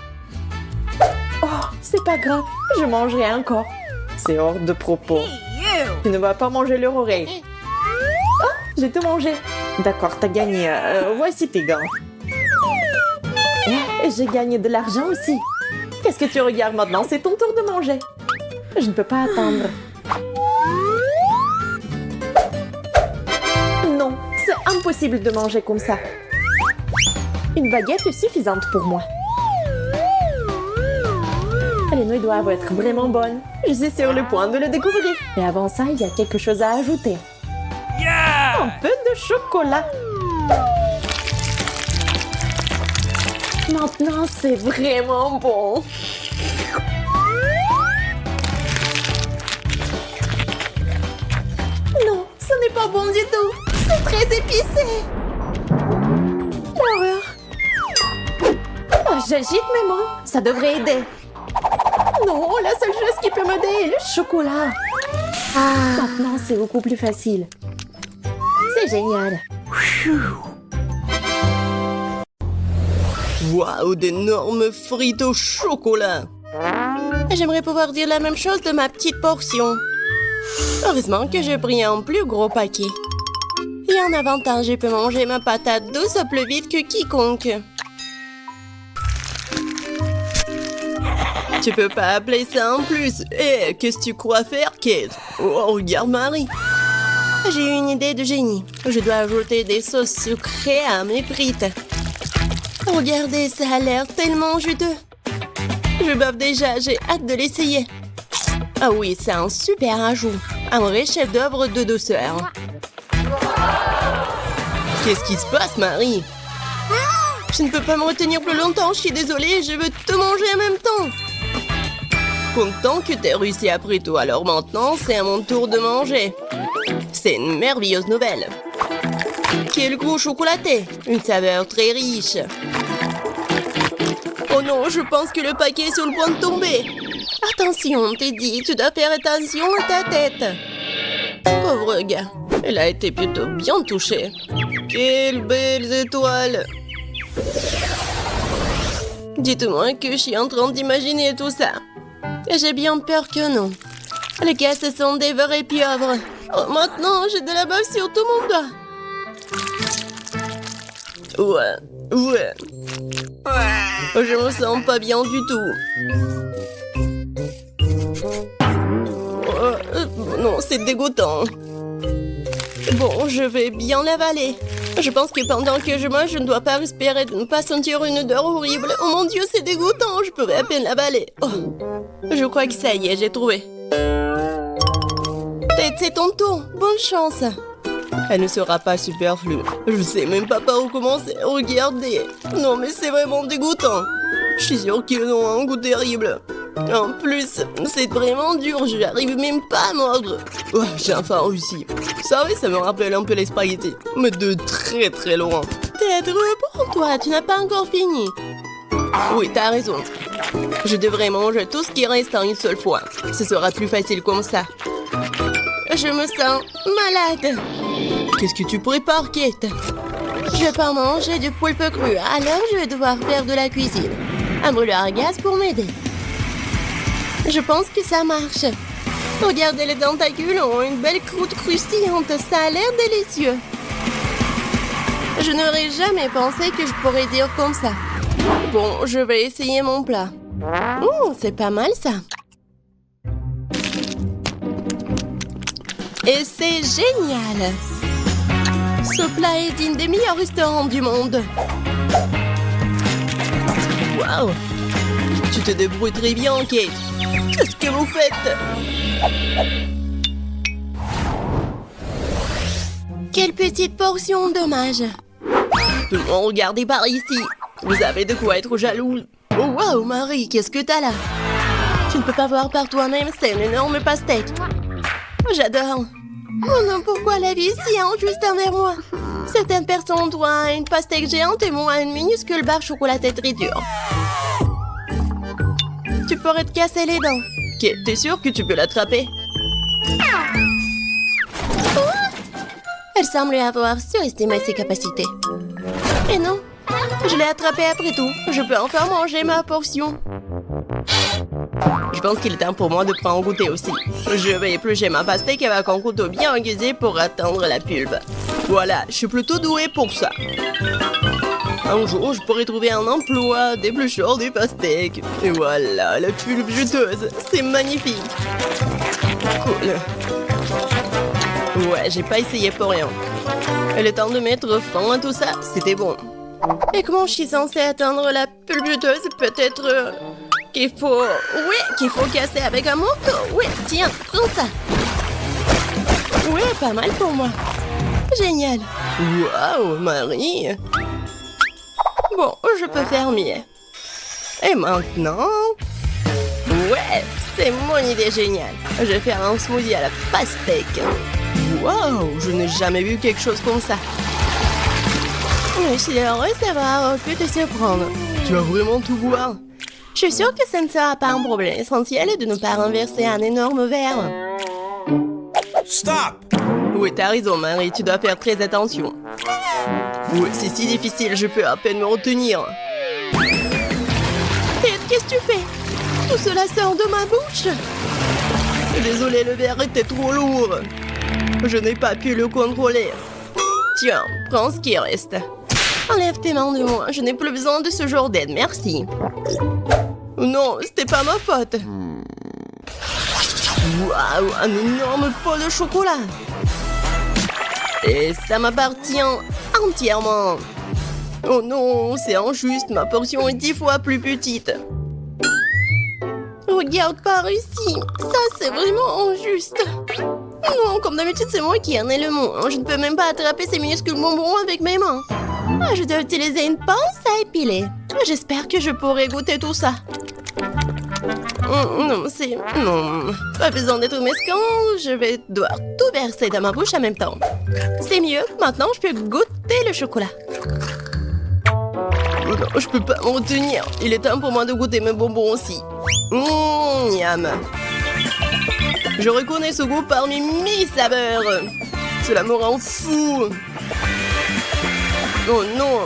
Oh, c'est pas grave, je mangerai encore. C'est hors de propos. Tu ne vas pas manger leur oreille. Oh, j'ai tout mangé. D'accord, t'as gagné. Voici tes gants. Et j'ai gagné de l'argent aussi. Qu'est-ce que tu regardes maintenant? C'est ton tour de manger. Je ne peux pas attendre. Non, c'est impossible de manger comme ça. Une baguette est suffisante pour moi. Les nouilles doivent être vraiment bonnes. Je suis sur le point de le découvrir. Mais avant ça, il y a quelque chose à ajouter. Un peu de chocolat. Maintenant, c'est vraiment bon. bon du tout. C'est très épicé. L'horreur. Oh, j'agite mes mains. Ça devrait aider. Non, la seule chose qui peut m'aider est le chocolat. Maintenant, c'est beaucoup plus facile. C'est génial. Waouh, d'énormes frites au chocolat. J'aimerais pouvoir dire la même chose de ma petite portion. Heureusement que j'ai pris un plus gros paquet. Et en avantage, je peux manger ma patate douce plus vite que quiconque. Tu peux pas appeler ça en plus. Eh, qu'est-ce que tu crois faire, Kate? Oh, regarde Marie. J'ai eu une idée de génie. Je dois ajouter des sauces sucrées à mes frites. Regardez, ça a l'air tellement juteux. Je bave déjà, j'ai hâte de l'essayer. Ah oui, c'est un super ajout. Un vrai chef-d'œuvre de douceur. Qu'est-ce qui se passe, Marie? Je ne peux pas me retenir plus longtemps, je suis désolée, je veux tout manger en même temps. Content que t'aies réussi après tout, alors maintenant, c'est à mon tour de manger. C'est une merveilleuse nouvelle. Quel goût chocolaté! Une saveur très riche. Oh non, je pense que le paquet est sur le point de tomber. Attention, t'es dit, tu dois faire attention à ta tête. Pauvre gars, elle a été plutôt bien touchée. Quelles belles étoiles! Dites-moi que je suis en train d'imaginer tout ça. J'ai bien peur que non. Les gars, ce sont des vrais pieuvres. Oh, maintenant, j'ai de la bave sur tout mon doigt. Ouais. Je me sens pas bien du tout. Non, c'est dégoûtant. Bon, je vais bien l'avaler. Je pense que pendant que je mange, je ne dois pas espérer de ne pas sentir une odeur horrible. Oh mon Dieu, c'est dégoûtant, je pourrais à peine l'avaler. Oh, je crois que ça y est, j'ai trouvé. Tête, c'est ton tour. Bonne chance. Elle ne sera pas superflue. Je sais même pas par où commencer. Regardez. Non, mais c'est vraiment dégoûtant. Je suis sûre qu'ils ont un goût terrible. En plus, c'est vraiment dur. Je n'arrive même pas à mordre. Oh, j'ai enfin réussi. Ça, oui, ça me rappelle un peu les spaghettis. Mais de très très loin. Tête, reprends-toi. Tu n'as pas encore fini. Oui, t'as raison. Je devrais manger tout ce qui reste en une seule fois. Ce sera plus facile comme ça. Je me sens malade. Qu'est-ce que tu prépares, Kate? Je peux manger du poulpe cru, alors je vais devoir faire de la cuisine. Un brûleur à gaz pour m'aider. Je pense que ça marche. Regardez, les tentacules ont une belle croûte croustillante. Ça a l'air délicieux. Je n'aurais jamais pensé que je pourrais dire comme ça. Bon, je vais essayer mon plat. C'est pas mal ça. Et c'est génial! Ce plat est digne des meilleurs restaurants du monde. Waouh! Tu te débrouilles très bien, Kate. Qu'est-ce que vous faites? Quelle petite portion, dommage. Tout le monde, regardez par ici. Vous avez de quoi être jaloux. Oh, waouh, Marie, qu'est-ce que t'as là? Tu ne peux pas voir par toi-même, c'est une énorme pastèque. J'adore. Oh non, pourquoi la vie est si injuste envers moi? Certaines personnes ont une pastèque géante et moi une minuscule barre chocolatée très dure. Tu pourrais te casser les dents. T'es sûre que tu peux l'attraper? Elle semble avoir surestimé ses capacités. Et non, je l'ai attrapée après tout. Je peux enfin manger ma portion. Je pense qu'il est temps pour moi de prendre un goûter aussi. Je vais éplucher ma pastèque avec un couteau bien aiguisé pour atteindre la pulpe. Voilà, je suis plutôt douée pour ça. Un jour, je pourrais trouver un emploi d'éplucheur des pastèques. Et voilà, la pulpe juteuse. C'est magnifique. Cool. Ouais, j'ai pas essayé pour rien. Et le temps de mettre fin à tout ça, c'était bon. Et comment je suis censée atteindre la pulpe juteuse? Peut-être qu'il faut... Oui, qu'il faut casser avec un morceau. Oui, tiens, prends ça. Oui, pas mal pour moi. Génial. Waouh, Marie. Bon, je peux faire mieux. Et maintenant... Ouais, c'est mon idée géniale. Je vais faire un smoothie à la pastèque. Wow, je n'ai jamais vu quelque chose comme ça. Je suis heureuse d'avoir pu te surprendre. Tu vas vraiment tout boire? Je suis sûre que ce ne sera pas un problème essentiel de ne pas renverser un énorme verre. Stop! Oui, t'as raison, Marie, tu dois faire très attention. Oui, c'est si difficile, je peux à peine me retenir. Ted, qu'est-ce que tu fais? Tout cela sort de ma bouche. Désolé, le verre était trop lourd. Je n'ai pas pu le contrôler. Tiens, prends ce qui reste. Enlève tes mains de moi, je n'ai plus besoin de ce genre d'aide, merci. Non, c'était pas ma faute. Waouh, un énorme pot de chocolat. Et ça m'appartient entièrement. Oh non, c'est injuste, ma portion est 10 fois plus petite. Regarde par ici, ça c'est vraiment injuste. Non, comme d'habitude c'est moi qui en ai le mot. Je ne peux même pas attraper ces minuscules bonbons avec mes mains. Je dois utiliser une pince à épiler. J'espère que je pourrai goûter tout ça. Non, c'est... Non, pas besoin d'être mesquin, je vais devoir tout verser dans ma bouche en même temps. C'est mieux, maintenant je peux goûter le chocolat. Non, je peux pas m'en retenir. Il est temps pour moi de goûter mes bonbons aussi. Miam. Je reconnais ce goût parmi 1000 saveurs. Cela me rend fou. Oh non.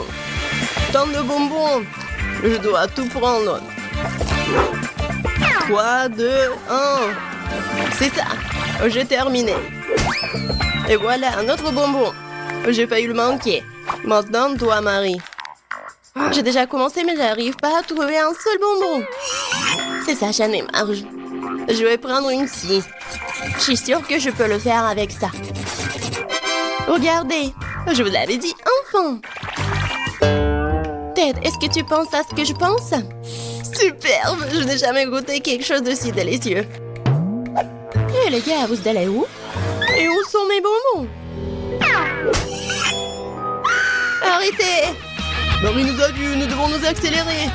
Tant de bonbons. Je dois tout prendre. 3, 2, 1. C'est ça. J'ai terminé. Et voilà, un autre bonbon. J'ai failli le manquer. Maintenant, toi, Marie. J'ai déjà commencé, mais j'arrive pas à trouver un seul bonbon. C'est ça, j'en ai marre. Je vais prendre une scie. Je suis sûre que je peux le faire avec ça. Regardez, je vous l'avais dit, enfin. Ted, est-ce que tu penses à ce que je pense? Superbe, je n'ai jamais goûté quelque chose de si délicieux. Et les gars, vous allez où? Et où sont mes bonbons? Arrêtez! Marie nous a vus, nous devons nous accélérer.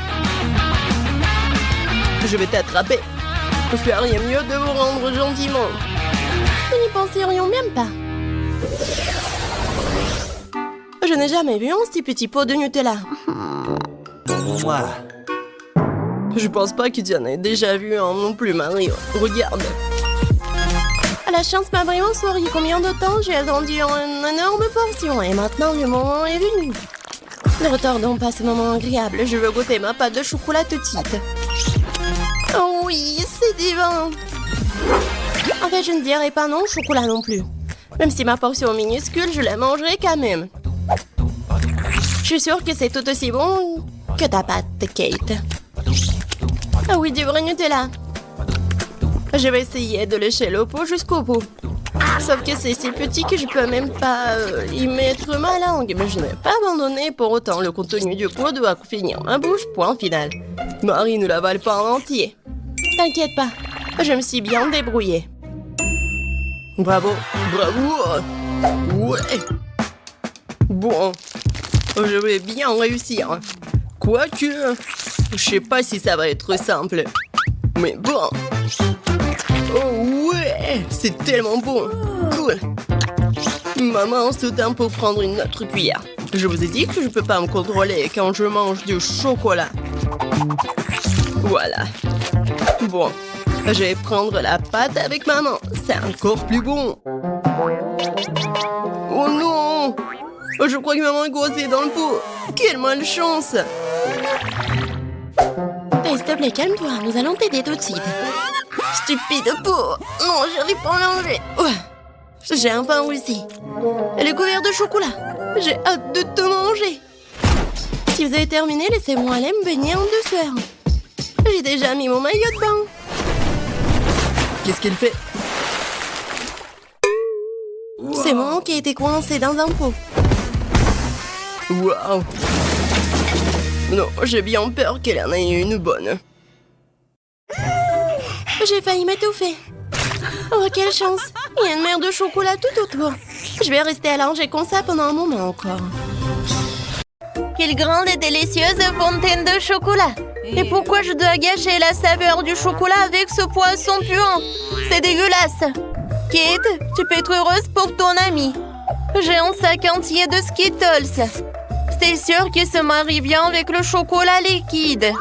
Je vais t'attraper. Je ferais mieux de vous rendre gentiment. Nous n'y penserions même pas. Je n'ai jamais vu un si petit pot de Nutella. Je pense pas que tu en aies déjà vu un non plus, Marie. Regarde. La chance m'a vraiment souri. Combien de temps j'ai attendu une énorme portion et maintenant le moment est venu. Ne retardons pas ce moment agréable. Je veux goûter ma pâte de chocolat tout de suite. Oh oui, c'est divin. En fait, je ne dirais pas non au chocolat non plus. Même si ma portion est minuscule, je la mangerai quand même. Je suis sûre que c'est tout aussi bon que ta pâte, Kate. Ah oui, du vrai Nutella. Je vais essayer de lécher le pot jusqu'au bout. Sauf que c'est si petit que je peux même pas y mettre ma langue. Mais je n'ai pas abandonné pour autant. Le contenu du pot doit finir ma bouche, point final. Marie ne l'avale pas en entier. T'inquiète pas, je me suis bien débrouillée. Bravo, bravo. Ouais. Bon, je vais bien réussir. Quoique, je sais pas si ça va être simple. Mais bon. Oh ouais, c'est tellement bon. Cool. Maman se tient pour prendre une autre cuillère. Je vous ai dit que je peux pas me contrôler quand je mange du chocolat. Voilà. Bon, je vais prendre la pâte avec maman. C'est encore plus bon. Oh non! Je crois que maman est coincée dans le pot. Quelle malchance! S'il te plaît, calme-toi. Nous allons t'aider tout de suite. Stupide pot! Non, j'arrive pas à l'enlever. J'ai enfin réussi. Elle est couverte de chocolat. J'ai hâte de te manger. Si vous avez terminé, laissez-moi aller me baigner en douceur. J'ai déjà mis mon maillot de bain. Qu'est-ce qu'elle fait? C'est moi qui ai été coincé dans un pot. Waouh! Non, j'ai bien peur qu'elle en ait une bonne. J'ai failli m'étouffer. Oh, quelle chance! Il y a une mer de chocolat tout autour. Je vais rester allongée comme ça pendant un moment encore. Quelle grande et délicieuse fontaine de chocolat! Et pourquoi je dois gâcher la saveur du chocolat avec ce poisson puant? C'est dégueulasse! Kate, tu peux être heureuse pour ton ami. J'ai un sac entier de Skittles. C'est sûr qu'il se marie bien avec le chocolat liquide.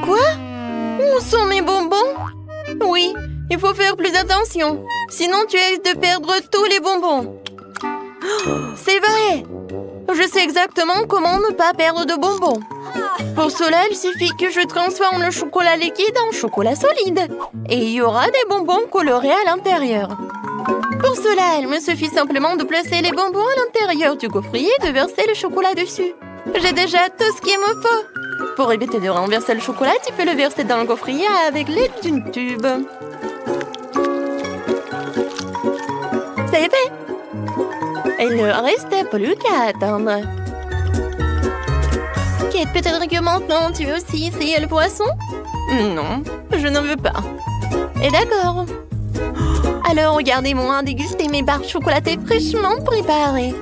Quoi? Où sont mes bonbons? Oui, il faut faire plus attention. Sinon, tu risques de perdre tous les bonbons. C'est vrai! Je sais exactement comment ne pas perdre de bonbons. Pour cela, il suffit que je transforme le chocolat liquide en chocolat solide. Et il y aura des bonbons colorés à l'intérieur. Pour cela, il me suffit simplement de placer les bonbons à l'intérieur du gaufrier et de verser le chocolat dessus. J'ai déjà tout ce qu'il me faut. Pour éviter de renverser le chocolat, tu peux le verser dans le gaufrier avec l'aide d'une tube. C'est fait! Il ne reste plus qu'à attendre. Kate, peut-être que maintenant tu veux aussi essayer le poisson? Non, je n'en veux pas. Et d'accord. Alors regardez-moi déguster mes barres chocolatées fraîchement préparées.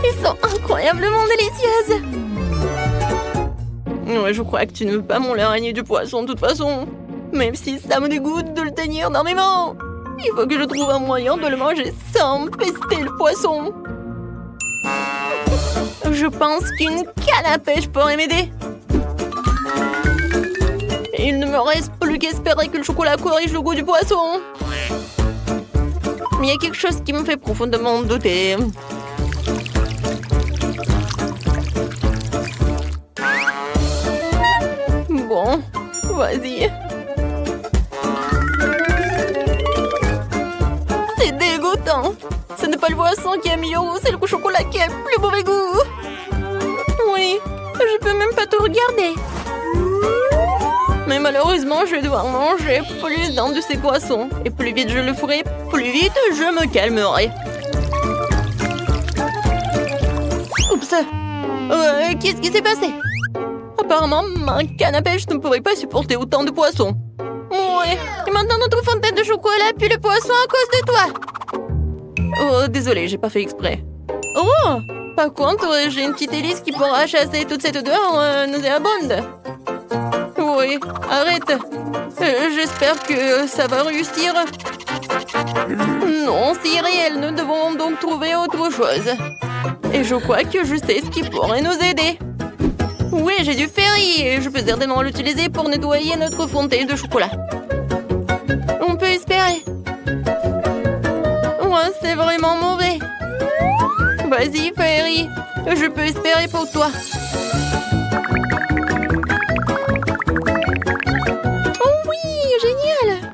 Ils sont incroyablement délicieuses. Ouais, je crois que tu ne veux pas mon l'araignée du poisson de toute façon. Même si ça me dégoûte de le tenir dans mes mains. Il faut que je trouve un moyen de le manger sans pester le poisson. Je pense qu'une canne à pêche pourrait m'aider. Il ne me reste plus qu'espérer que le chocolat corrige le goût du poisson. Mais il y a quelque chose qui me fait profondément douter. Bon, vas-y. C'est dégoûtant. Ce n'est pas le poisson qui est mieux, c'est le chocolat qui a plus mauvais goût. Oui, je peux même pas te regarder. Mais malheureusement, je vais devoir manger plus d'un de ces poissons. Et plus vite je le ferai, plus vite je me calmerai. Oups. Qu'est-ce qui s'est passé? Apparemment, ma canne à pêche ne pourrait pas supporter autant de poissons. Ouais, et maintenant notre fontaine de chocolat pue le poisson à cause de toi. Oh, désolé, j'ai pas fait exprès. Oh, par contre, j'ai une petite hélice qui pourra chasser toute cette odeur nauséabonde. Oui, arrête. J'espère que ça va réussir. Non, c'est irréel, nous devons donc trouver autre chose. Et je crois que je sais ce qui pourrait nous aider. Oui, j'ai du ferry et je peux certainement l'utiliser pour nettoyer notre fontaine de chocolat. On peut espérer. Ouais, c'est vraiment mauvais. Vas-y, Ferry. Je peux espérer pour toi. Oh oui, génial.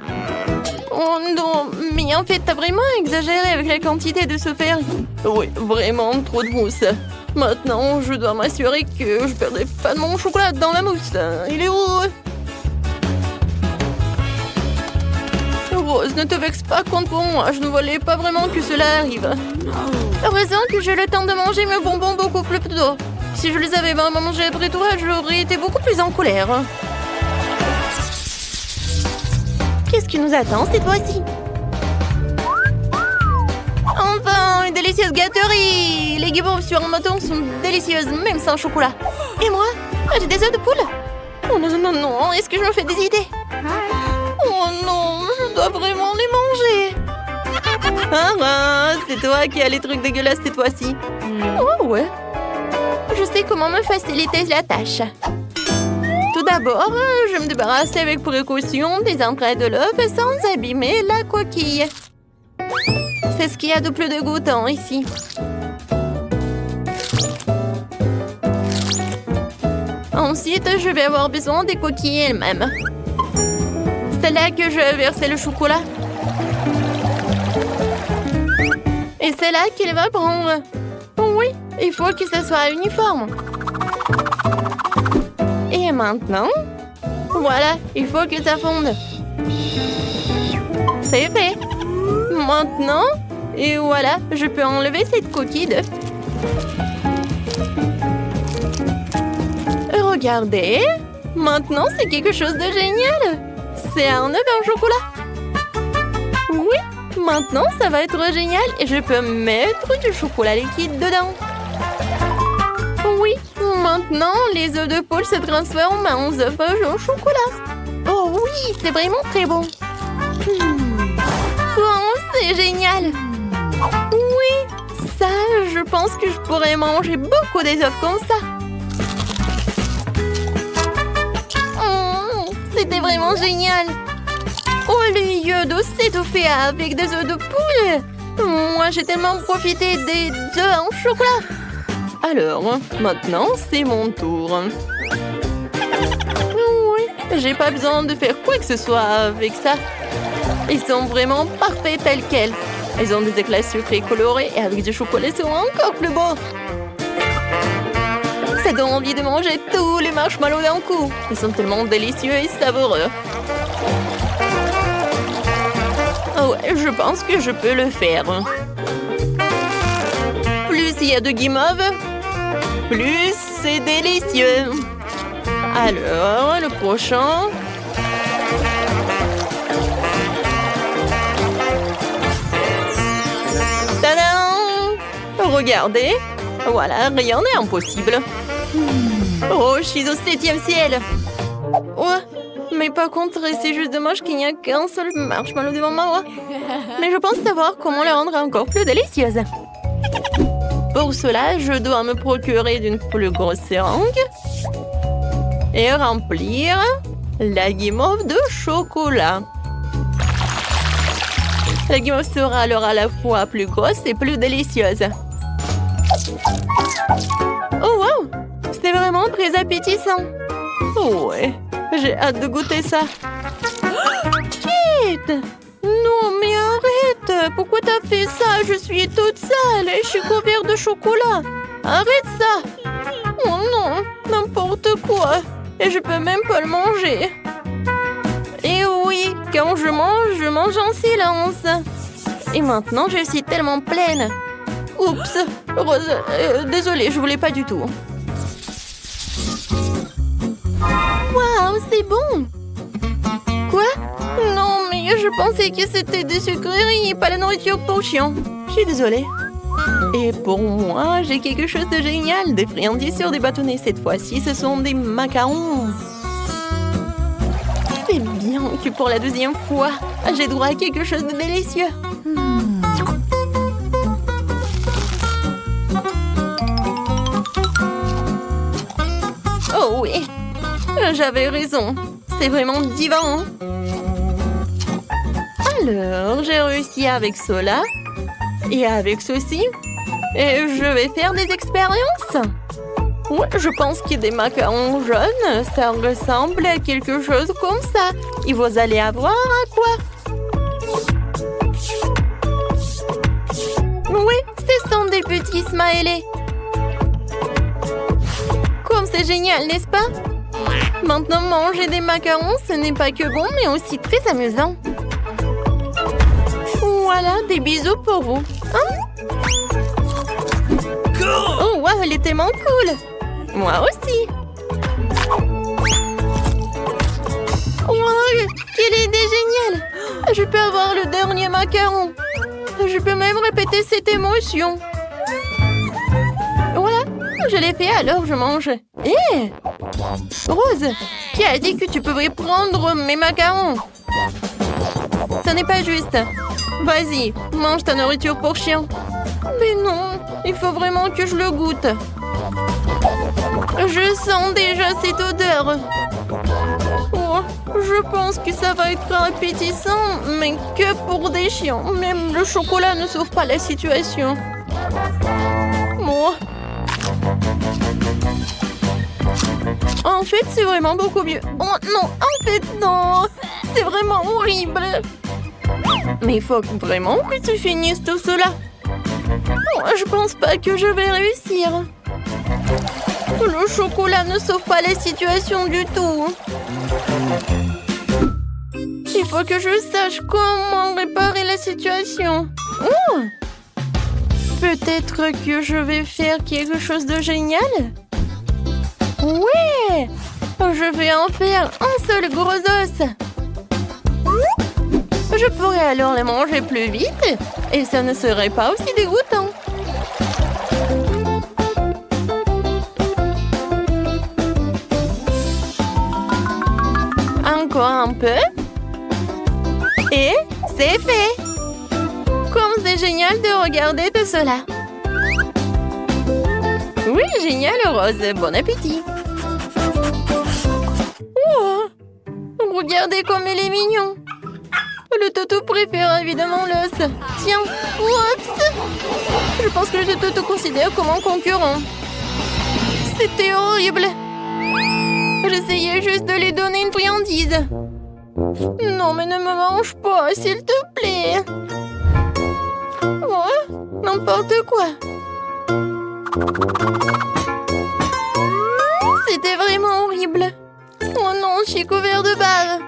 Oh non, mais en fait, t'as vraiment exagéré avec la quantité de ce ferry. Oui, vraiment trop de mousse. Maintenant, je dois m'assurer que je perdrai pas de mon chocolat dans la mousse. Il est où? Rose, ne te vexe pas contre moi. Je ne voulais pas vraiment que cela arrive. Heureusement que j'ai le temps de manger mes bonbons beaucoup plus tôt. Si je les avais vraiment mangés après toi, j'aurais été beaucoup plus en colère. Qu'est-ce qui nous attend cette fois-ci? Enfin, une délicieuse gâterie! Les guimauves sur un bâton sont délicieuses, même sans chocolat. Et moi? J'ai des œufs de poule? Oh non, non, non, est-ce que je me fais des idées? Oh non, je dois vraiment les manger. Ah, c'est toi qui as les trucs dégueulasses cette fois-ci. Oh ouais. Je sais comment me faciliter la tâche. Tout d'abord, je me débarrasse avec précaution des entrailles de l'œuf sans abîmer la coquille. C'est ce qu'il y a de plus dégoûtant ici. Ensuite, je vais avoir besoin des coquilles elles-mêmes. C'est là que je vais verser le chocolat. Et c'est là qu'il va prendre. Oui, il faut que ce soit uniforme. Et maintenant, voilà, il faut que ça fonde. C'est fait. Maintenant, et voilà, je peux enlever cette coquille d'œuf. Regardez, maintenant c'est quelque chose de génial. C'est un œuf en chocolat. Oui, Maintenant, ça va être génial et je peux mettre du chocolat liquide dedans. Oui, maintenant, les œufs de poule se transforment en œufs au chocolat. Oh oui, c'est vraiment très bon. Oh, c'est génial. Oui, ça, je pense que je pourrais manger beaucoup des œufs comme ça. C'était vraiment génial. Au lieu de s'étouffer avec des œufs de poule, moi j'ai tellement profité des œufs en chocolat. Alors, maintenant c'est mon tour. Oui, j'ai pas besoin de faire quoi que ce soit avec ça. Ils sont vraiment parfaits tels quels. Ils ont des éclats sucrés colorés et avec du chocolat ils sont encore plus beaux. Ça donne envie de manger tous les marshmallows d'un coup. Ils sont tellement délicieux et savoureux. Oh ouais, je pense que je peux le faire. Plus il y a de guimauve, plus c'est délicieux. Alors, le prochain. Tadam! Regardez. Voilà, rien n'est impossible. Oh, je suis au 7e ciel. Ouais, mais par contre, c'est juste dommage qu'il n'y a qu'un seul marshmallow devant moi. Mais je pense savoir comment le rendre encore plus délicieuse. Pour cela, je dois me procurer d'une plus grosse seringue et remplir la guimauve de chocolat. La guimauve sera alors à la fois plus grosse et plus délicieuse. Oh wow! C'est vraiment très appétissant. Oh ouais, j'ai hâte de goûter ça. Kate! Non mais arrête! Pourquoi t'as fait ça? Je suis toute sale et je suis couverte de chocolat. Arrête ça! Oh non, n'importe quoi. Et je peux même pas le manger. Et oui, quand je mange en silence. Et maintenant, je suis tellement pleine. Oups, Rose, désolée, je voulais pas du tout. Waouh, c'est bon! Quoi? Non, mais je pensais que c'était des sucreries et pas la nourriture pour chiens. Je suis désolée. Et pour moi, j'ai quelque chose de génial. Des friandises sur des bâtonnets. Cette fois-ci, ce sont des macarons. C'est bien que pour la 2e fois, j'ai droit à quelque chose de délicieux. Oh oui, j'avais raison. C'est vraiment divin. Alors, j'ai réussi avec cela et avec ceci. Et je vais faire des expériences. Ouais, je pense que des macarons jaunes, ça ressemble à quelque chose comme ça. Et vous allez avoir à quoi? Oui, ce sont des petits smileys. Comme c'est génial, n'est-ce pas? Maintenant, manger des macarons, ce n'est pas que bon, mais aussi très amusant. Voilà, des bisous pour vous. Hein? Oh, wow, elle est tellement cool. Moi aussi. Wow, quelle idée géniale. Je peux avoir le dernier macaron. Je peux même répéter cette émotion. Voilà, je l'ai fait, alors je mange. Hé! Rose, qui a dit que tu pouvais prendre mes macarons? Ce n'est pas juste. Vas-y, mange ta nourriture pour chien. Mais non, il faut vraiment que je le goûte. Je sens déjà cette odeur. Oh, je pense que ça va être appétissant, mais que pour des chiens. Même le chocolat ne sauve pas la situation. Moi. En fait, c'est vraiment beaucoup mieux. Oh non, en fait, non. C'est vraiment horrible. Mais il faut vraiment que tu finisses tout cela. Oh, je pense pas que je vais réussir. Le chocolat ne sauve pas la situation du tout. Il faut que je sache comment réparer la situation. Oh! Peut-être que je vais faire quelque chose de génial. Ouais! Je vais en faire un seul gros os. Je pourrais alors les manger plus vite et ça ne serait pas aussi dégoûtant. Encore un peu. Et c'est fait. Comme c'est génial de regarder tout cela. Oui, génial, Rose. Bon appétit. Oh, regardez comme il est mignon. Le toutou préfère évidemment l'os. Tiens, what? Je pense que le toutou considère comme un concurrent. C'était horrible. J'essayais juste de lui donner une friandise. Non, mais ne me mange pas, s'il te plaît. Oh, n'importe quoi. C'était vraiment horrible. Oh non, je suis couvert de bave.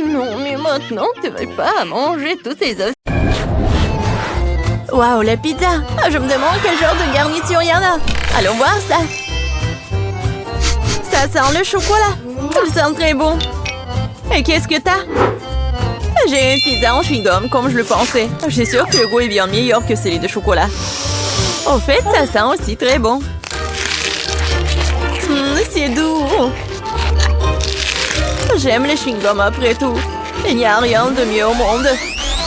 Non, mais maintenant, tu ne vas pas manger tous ces os. Waouh, la pizza! Je me demande quel genre de garniture il y en a. Allons voir ça. Ça sent le chocolat. Ça sent très bon. Et qu'est-ce que t'as? J'ai une pizza en chewing-gum, comme je le pensais. Je suis sûre que le goût est bien meilleur que celui de chocolat. En fait, ça sent aussi très bon. C'est doux. J'aime les chewing-gums après tout. Il n'y a rien de mieux au monde.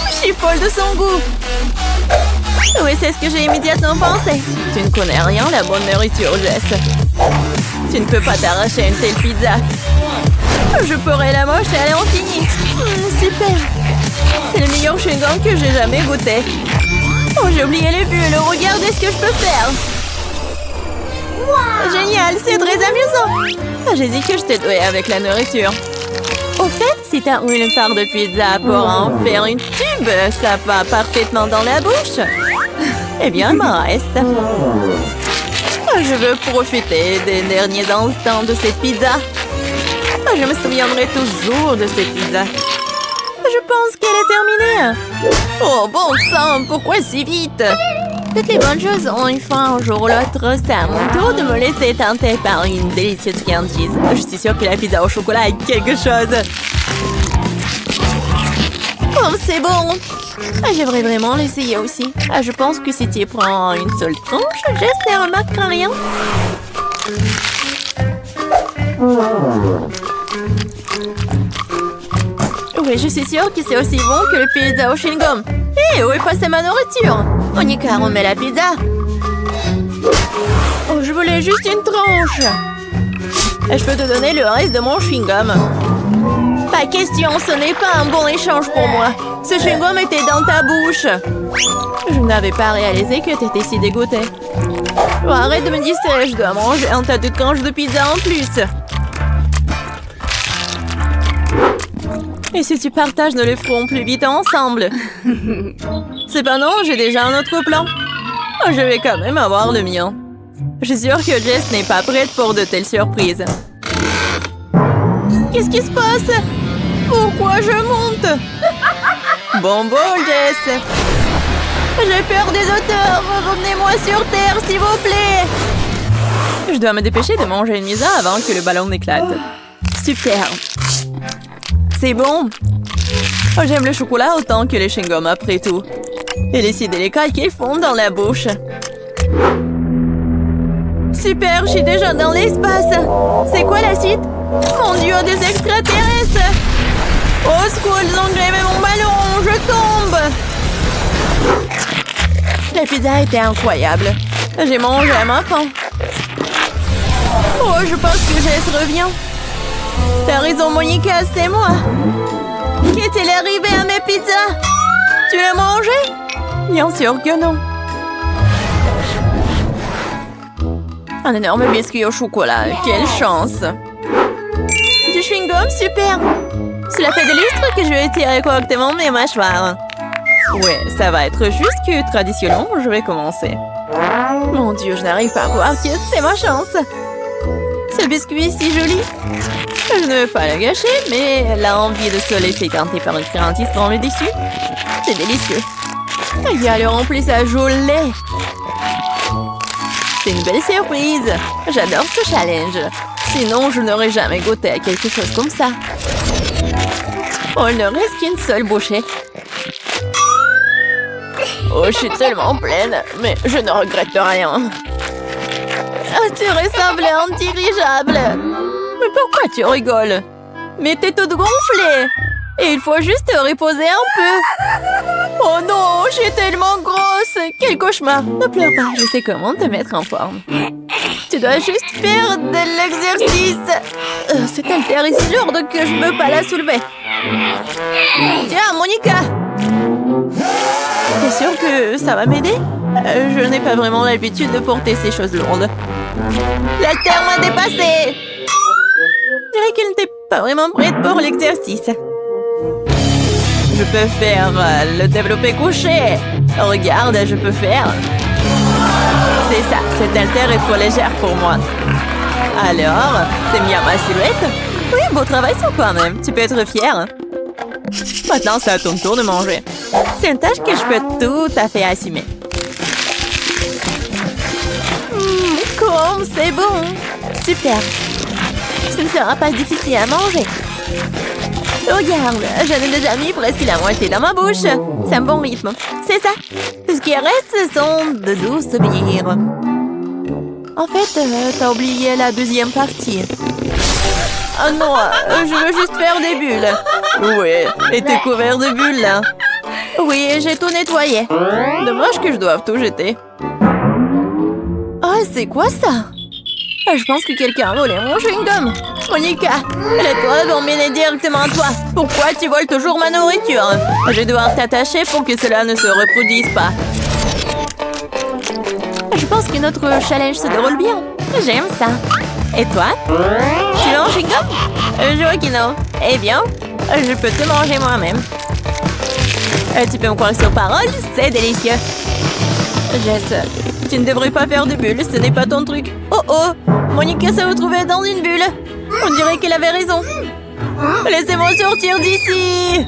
Je suis folle de son goût. Oui, c'est ce que j'ai immédiatement pensé. Tu ne connais rien la bonne nourriture, Jess. Tu ne peux pas t'arracher une telle pizza. Je pourrais la manger à l'infini. Super. C'est le meilleur chewing-gum que j'ai jamais goûté. Oh, j'ai oublié les bulles. Regardez ce que je peux faire. Wow. Génial, c'est très amusant. J'ai dit que je t'ai doué avec la nourriture. Au fait, si t'as une part de pizza pour en faire une tube, ça va parfaitement dans la bouche. Eh bien, il m'en reste. Je veux profiter des derniers instants de cette pizza. Je me souviendrai toujours de cette pizza. Je pense qu'elle est terminée. Oh, bon sang, pourquoi si vite? Toutes les bonnes choses ont une fin un jour ou l'autre. C'est à mon tour de me laisser tenter par une délicieuse friandise. Je suis sûre que la pizza au chocolat est quelque chose. Oh, c'est bon. J'aimerais vraiment l'essayer aussi. Je pense que si tu prends une seule tranche, Jess ne remarquera rien. Oui, je suis sûre que c'est aussi bon que le pizza au chewing-gum. Hé, où est passée ma nourriture? On y car on met la pizza. Oh, je voulais juste une tranche. Je peux te donner le reste de mon chewing-gum. Pas question, ce n'est pas un bon échange pour moi. Ce chewing-gum était dans ta bouche. Je n'avais pas réalisé que tu étais si dégoûtée. Oh, arrête de me distraire, je dois manger un tas de tranches de pizza en plus. Et si tu partages, nous le ferons plus vite ensemble. Cependant, j'ai déjà un autre plan. Oh, je vais quand même avoir le mien. Je suis sûre que Jess n'est pas prête pour de telles surprises. Qu'est-ce qui se passe? Pourquoi je monte? Bon bol, Jess. J'ai peur des auteurs. Revenez-moi sur Terre, s'il vous plaît. Je dois me dépêcher de manger une pizza avant que le ballon n'éclate. Super. C'est bon. Oh, j'aime le chocolat autant que les chewing-gums après tout. Et les si délicats qu'ils font dans la bouche. Super, je suis déjà dans l'espace. C'est quoi la suite? Mon Dieu, des extraterrestres! Au secours, ils ont grévé mon ballon! Je tombe! La pizza était incroyable. J'ai mangé à ma faim. Oh, je pense que Jess revient. T'as raison, Monica, c'est moi. Qu'est-il arrivé à mes pizzas? Tu l'as mangé? Bien sûr que non. Un énorme biscuit au chocolat. Quelle chance! Du chewing-gum, super! Cela fait des lustres que je vais tirer correctement mes mâchoires. Ouais, ça va être juste que traditionnellement, je vais commencer. Mon Dieu, je n'arrive pas à voir que c'est ma chance. Ce biscuit est si joli. Je ne veux pas le gâcher, mais l'envie de se laisser tenter par une friandise dans le dessus, c'est délicieux. Il y a le remplissage au lait. C'est une belle surprise. J'adore ce challenge. Sinon, je n'aurais jamais goûté à quelque chose comme ça. Oh, il ne reste qu'une seule bouchée. Oh, je suis tellement pleine, mais je ne regrette rien. Ah, tu ressembles à un dirigeable. Mais pourquoi tu rigoles? Mais t'es toute gonflée. Et il faut juste te reposer un peu. Oh non, je suis tellement grosse. Quel cauchemar. Ne pleure pas, je sais comment te mettre en forme. Tu dois juste faire de l'exercice. Cette haltère est si lourde que je ne peux pas la soulever. Tiens, Monica. T'es sûre que ça va m'aider? Je n'ai pas vraiment l'habitude de porter ces choses lourdes. L'haltère m'a dépassée. Je dirais qu'elle n'était pas vraiment prête pour l'exercice. Je peux faire le développé couché. Regarde, je peux faire. C'est ça, cette haltère est trop légère pour moi. Alors, t'aimes bien ma silhouette? Oui, beau travail sur toi-même. Tu peux être fière. Maintenant, c'est à ton tour de manger. C'est une tâche que je peux tout à fait assumer. Comme c'est bon. Super. Ce ne sera pas difficile à manger. Regarde, j'en ai déjà mis presque la moitié dans ma bouche. C'est un bon rythme. C'est ça. Tout ce qui reste, ce sont de doux souvenirs. En fait, t'as oublié la deuxième partie. Oh non, je veux juste faire des bulles. Oui, et t'es couvert de bulles, là. Oui, j'ai tout nettoyé. Dommage que je doive tout jeter. Oh, c'est quoi ça? Je pense que quelqu'un a volé mon chewing-gum. Monica, les toits vont mener directement à toi. Pourquoi tu voles toujours ma nourriture? Je vais devoir t'attacher pour que cela ne se reproduise pas. Je pense que notre challenge se déroule bien. J'aime ça. Et toi? Tu veux un chewing-gum? Je vois que non. Eh bien, je peux te manger moi-même. Tu peux me croire sur parole? C'est délicieux. Jess, tu ne devrais pas faire de bulles, ce n'est pas ton truc. Oh oh, Monica s'est retrouvée dans une bulle. On dirait qu'elle avait raison. Laissez-moi sortir d'ici.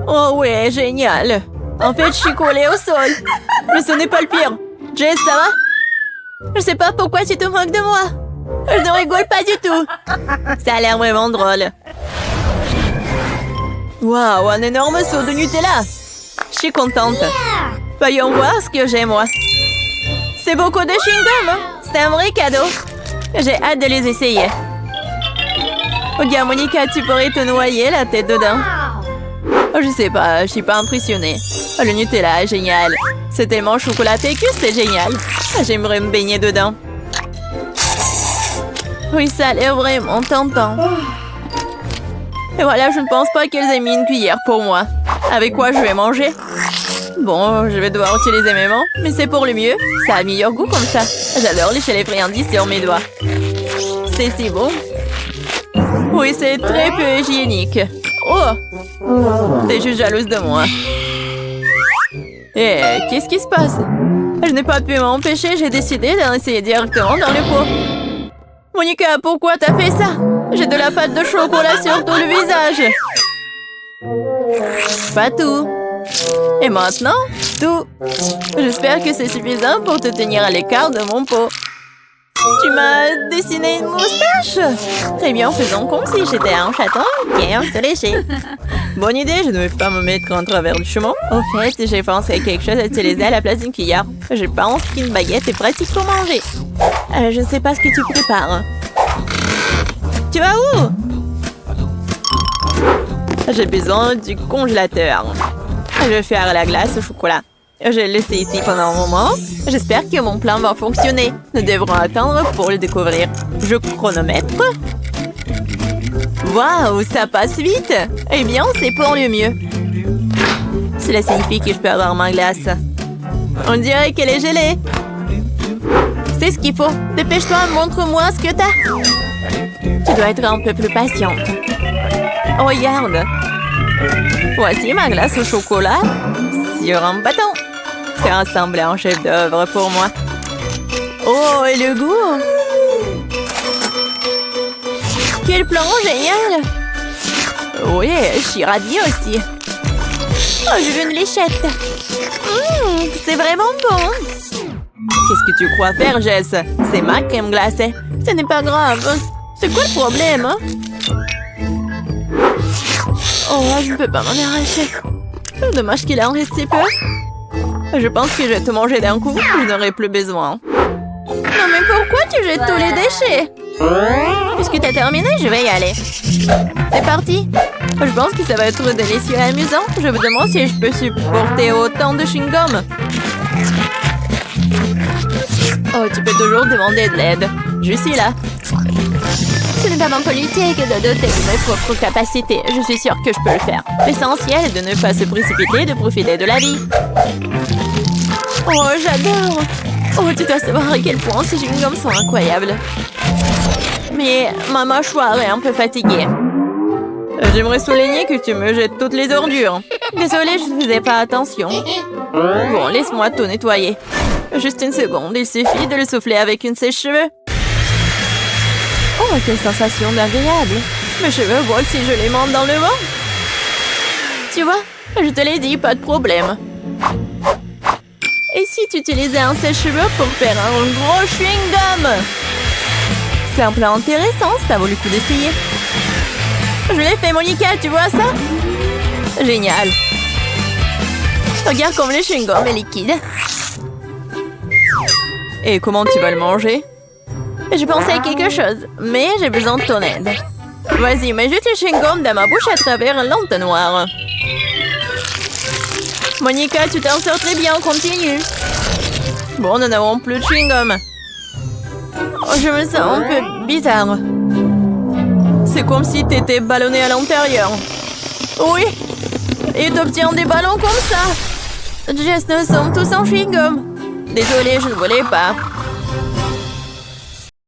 Oh ouais, génial. En fait, je suis collée au sol. Mais ce n'est pas le pire. Jess, ça va? Je sais pas pourquoi tu te moques de moi. Je ne rigole pas du tout. Ça a l'air vraiment drôle. Waouh, un énorme seau de Nutella. Je suis contente. Voyons voir ce que j'ai, moi. C'est beaucoup de chewing-gum. C'est un vrai cadeau. J'ai hâte de les essayer. Regarde, Monica, tu pourrais te noyer la tête dedans. Oh, je sais pas, je suis pas impressionnée. Oh, le Nutella est génial. C'est tellement chocolaté que c'est génial. J'aimerais me baigner dedans. Oui, ça a l'air vraiment tentant. Et voilà, je ne pense pas qu'elles aient mis une cuillère pour moi. Avec quoi je vais manger? Bon, je vais devoir utiliser mes mains, mais c'est pour le mieux. Ça a meilleur goût comme ça. J'adore lécher les friandises sur mes doigts. C'est si bon. Oui, c'est très peu hygiénique. Oh! T'es juste jalouse de moi. Eh, qu'est-ce qui se passe? Je n'ai pas pu m'empêcher, j'ai décidé d'en essayer directement dans le pot. Monica, pourquoi t'as fait ça? J'ai de la pâte de chocolat sur tout le visage. Pas tout. Et maintenant, tout. J'espère que c'est suffisant pour te tenir à l'écart de mon pot. Tu m'as dessiné une moustache? Très bien, faisons comme si j'étais un chaton qui aime se lécher. Bonne idée, je ne vais pas me mettre en travers du chemin. Au fait, j'ai pensé à quelque chose à utiliser à la place d'une cuillère. Je pense qu'une baguette est pratique pour manger. Je ne sais pas ce que tu prépares. Tu vas où? J'ai besoin du congélateur. Je vais faire la glace au chocolat. Je vais le laisser ici pendant un moment. J'espère que mon plan va fonctionner. Nous devrons attendre pour le découvrir. Je chronomètre. Waouh, ça passe vite. Eh bien, c'est pour le mieux. Cela signifie que je peux avoir ma glace. On dirait qu'elle est gelée. C'est ce qu'il faut. Dépêche-toi, montre-moi ce que t'as. Tu dois être un peu plus patiente. Oh, regarde. Voici ma glace au chocolat sur un bâton. C'est ressemblé à un chef-d'œuvre pour moi. Oh, et le goût! Quel plan génial! Oui, je suis ravie aussi. Oh, je veux une léchette. C'est vraiment bon. Qu'est-ce que tu crois faire, Jess? C'est ma crème glacée. Ce n'est pas grave. C'est quoi le problème, hein? Oh, je ne peux pas m'en arracher. Dommage qu'il en reste si peu. Je pense que je vais tout manger d'un coup. Je n'aurai plus besoin. Non mais pourquoi tu jettes tous les déchets? Puisque t'as terminé, je vais y aller. C'est parti. Je pense que ça va être délicieux et amusant. Je me demande si je peux supporter autant de chewing-gum. Oh, tu peux toujours demander de l'aide. Je suis là. Ce n'est pas mon politique de doter de mes propres capacités. Je suis sûre que je peux le faire. L'essentiel est de ne pas se précipiter et de profiter de la vie. Oh, j'adore. Oh, tu dois savoir à quel point ces chewing-gums sont incroyables. Mais ma mâchoire est un peu fatiguée. J'aimerais souligner que tu me jettes toutes les ordures. Désolée, je ne faisais pas attention. Bon, laisse-moi tout nettoyer. Juste une seconde, il suffit de le souffler avec une sèche-cheveux. Oh, quelle sensation agréable. Mes cheveux volent si je les monte dans le vent. Tu vois, je te l'ai dit, pas de problème. Et si tu utilisais un sèche-cheveux pour faire un gros chewing-gum? C'est un plan intéressant, ça vaut le coup d'essayer. Je l'ai fait, Monica, tu vois ça? Génial. Regarde comme le chewing-gum est liquide. Et comment tu vas le manger? Je pensais à quelque chose, mais j'ai besoin de ton aide. Vas-y, mets juste le chewing-gum dans ma bouche à travers l'entonnoir. Monica, tu t'en sors très bien, continue. Bon, nous n'avons plus de chewing-gum. Oh, je me sens un peu bizarre. C'est comme si t'étais ballonné à l'intérieur. Oui, et t'obtiens des ballons comme ça. Jess, nous sommes tous en chewing-gum. Désolée, je ne voulais pas.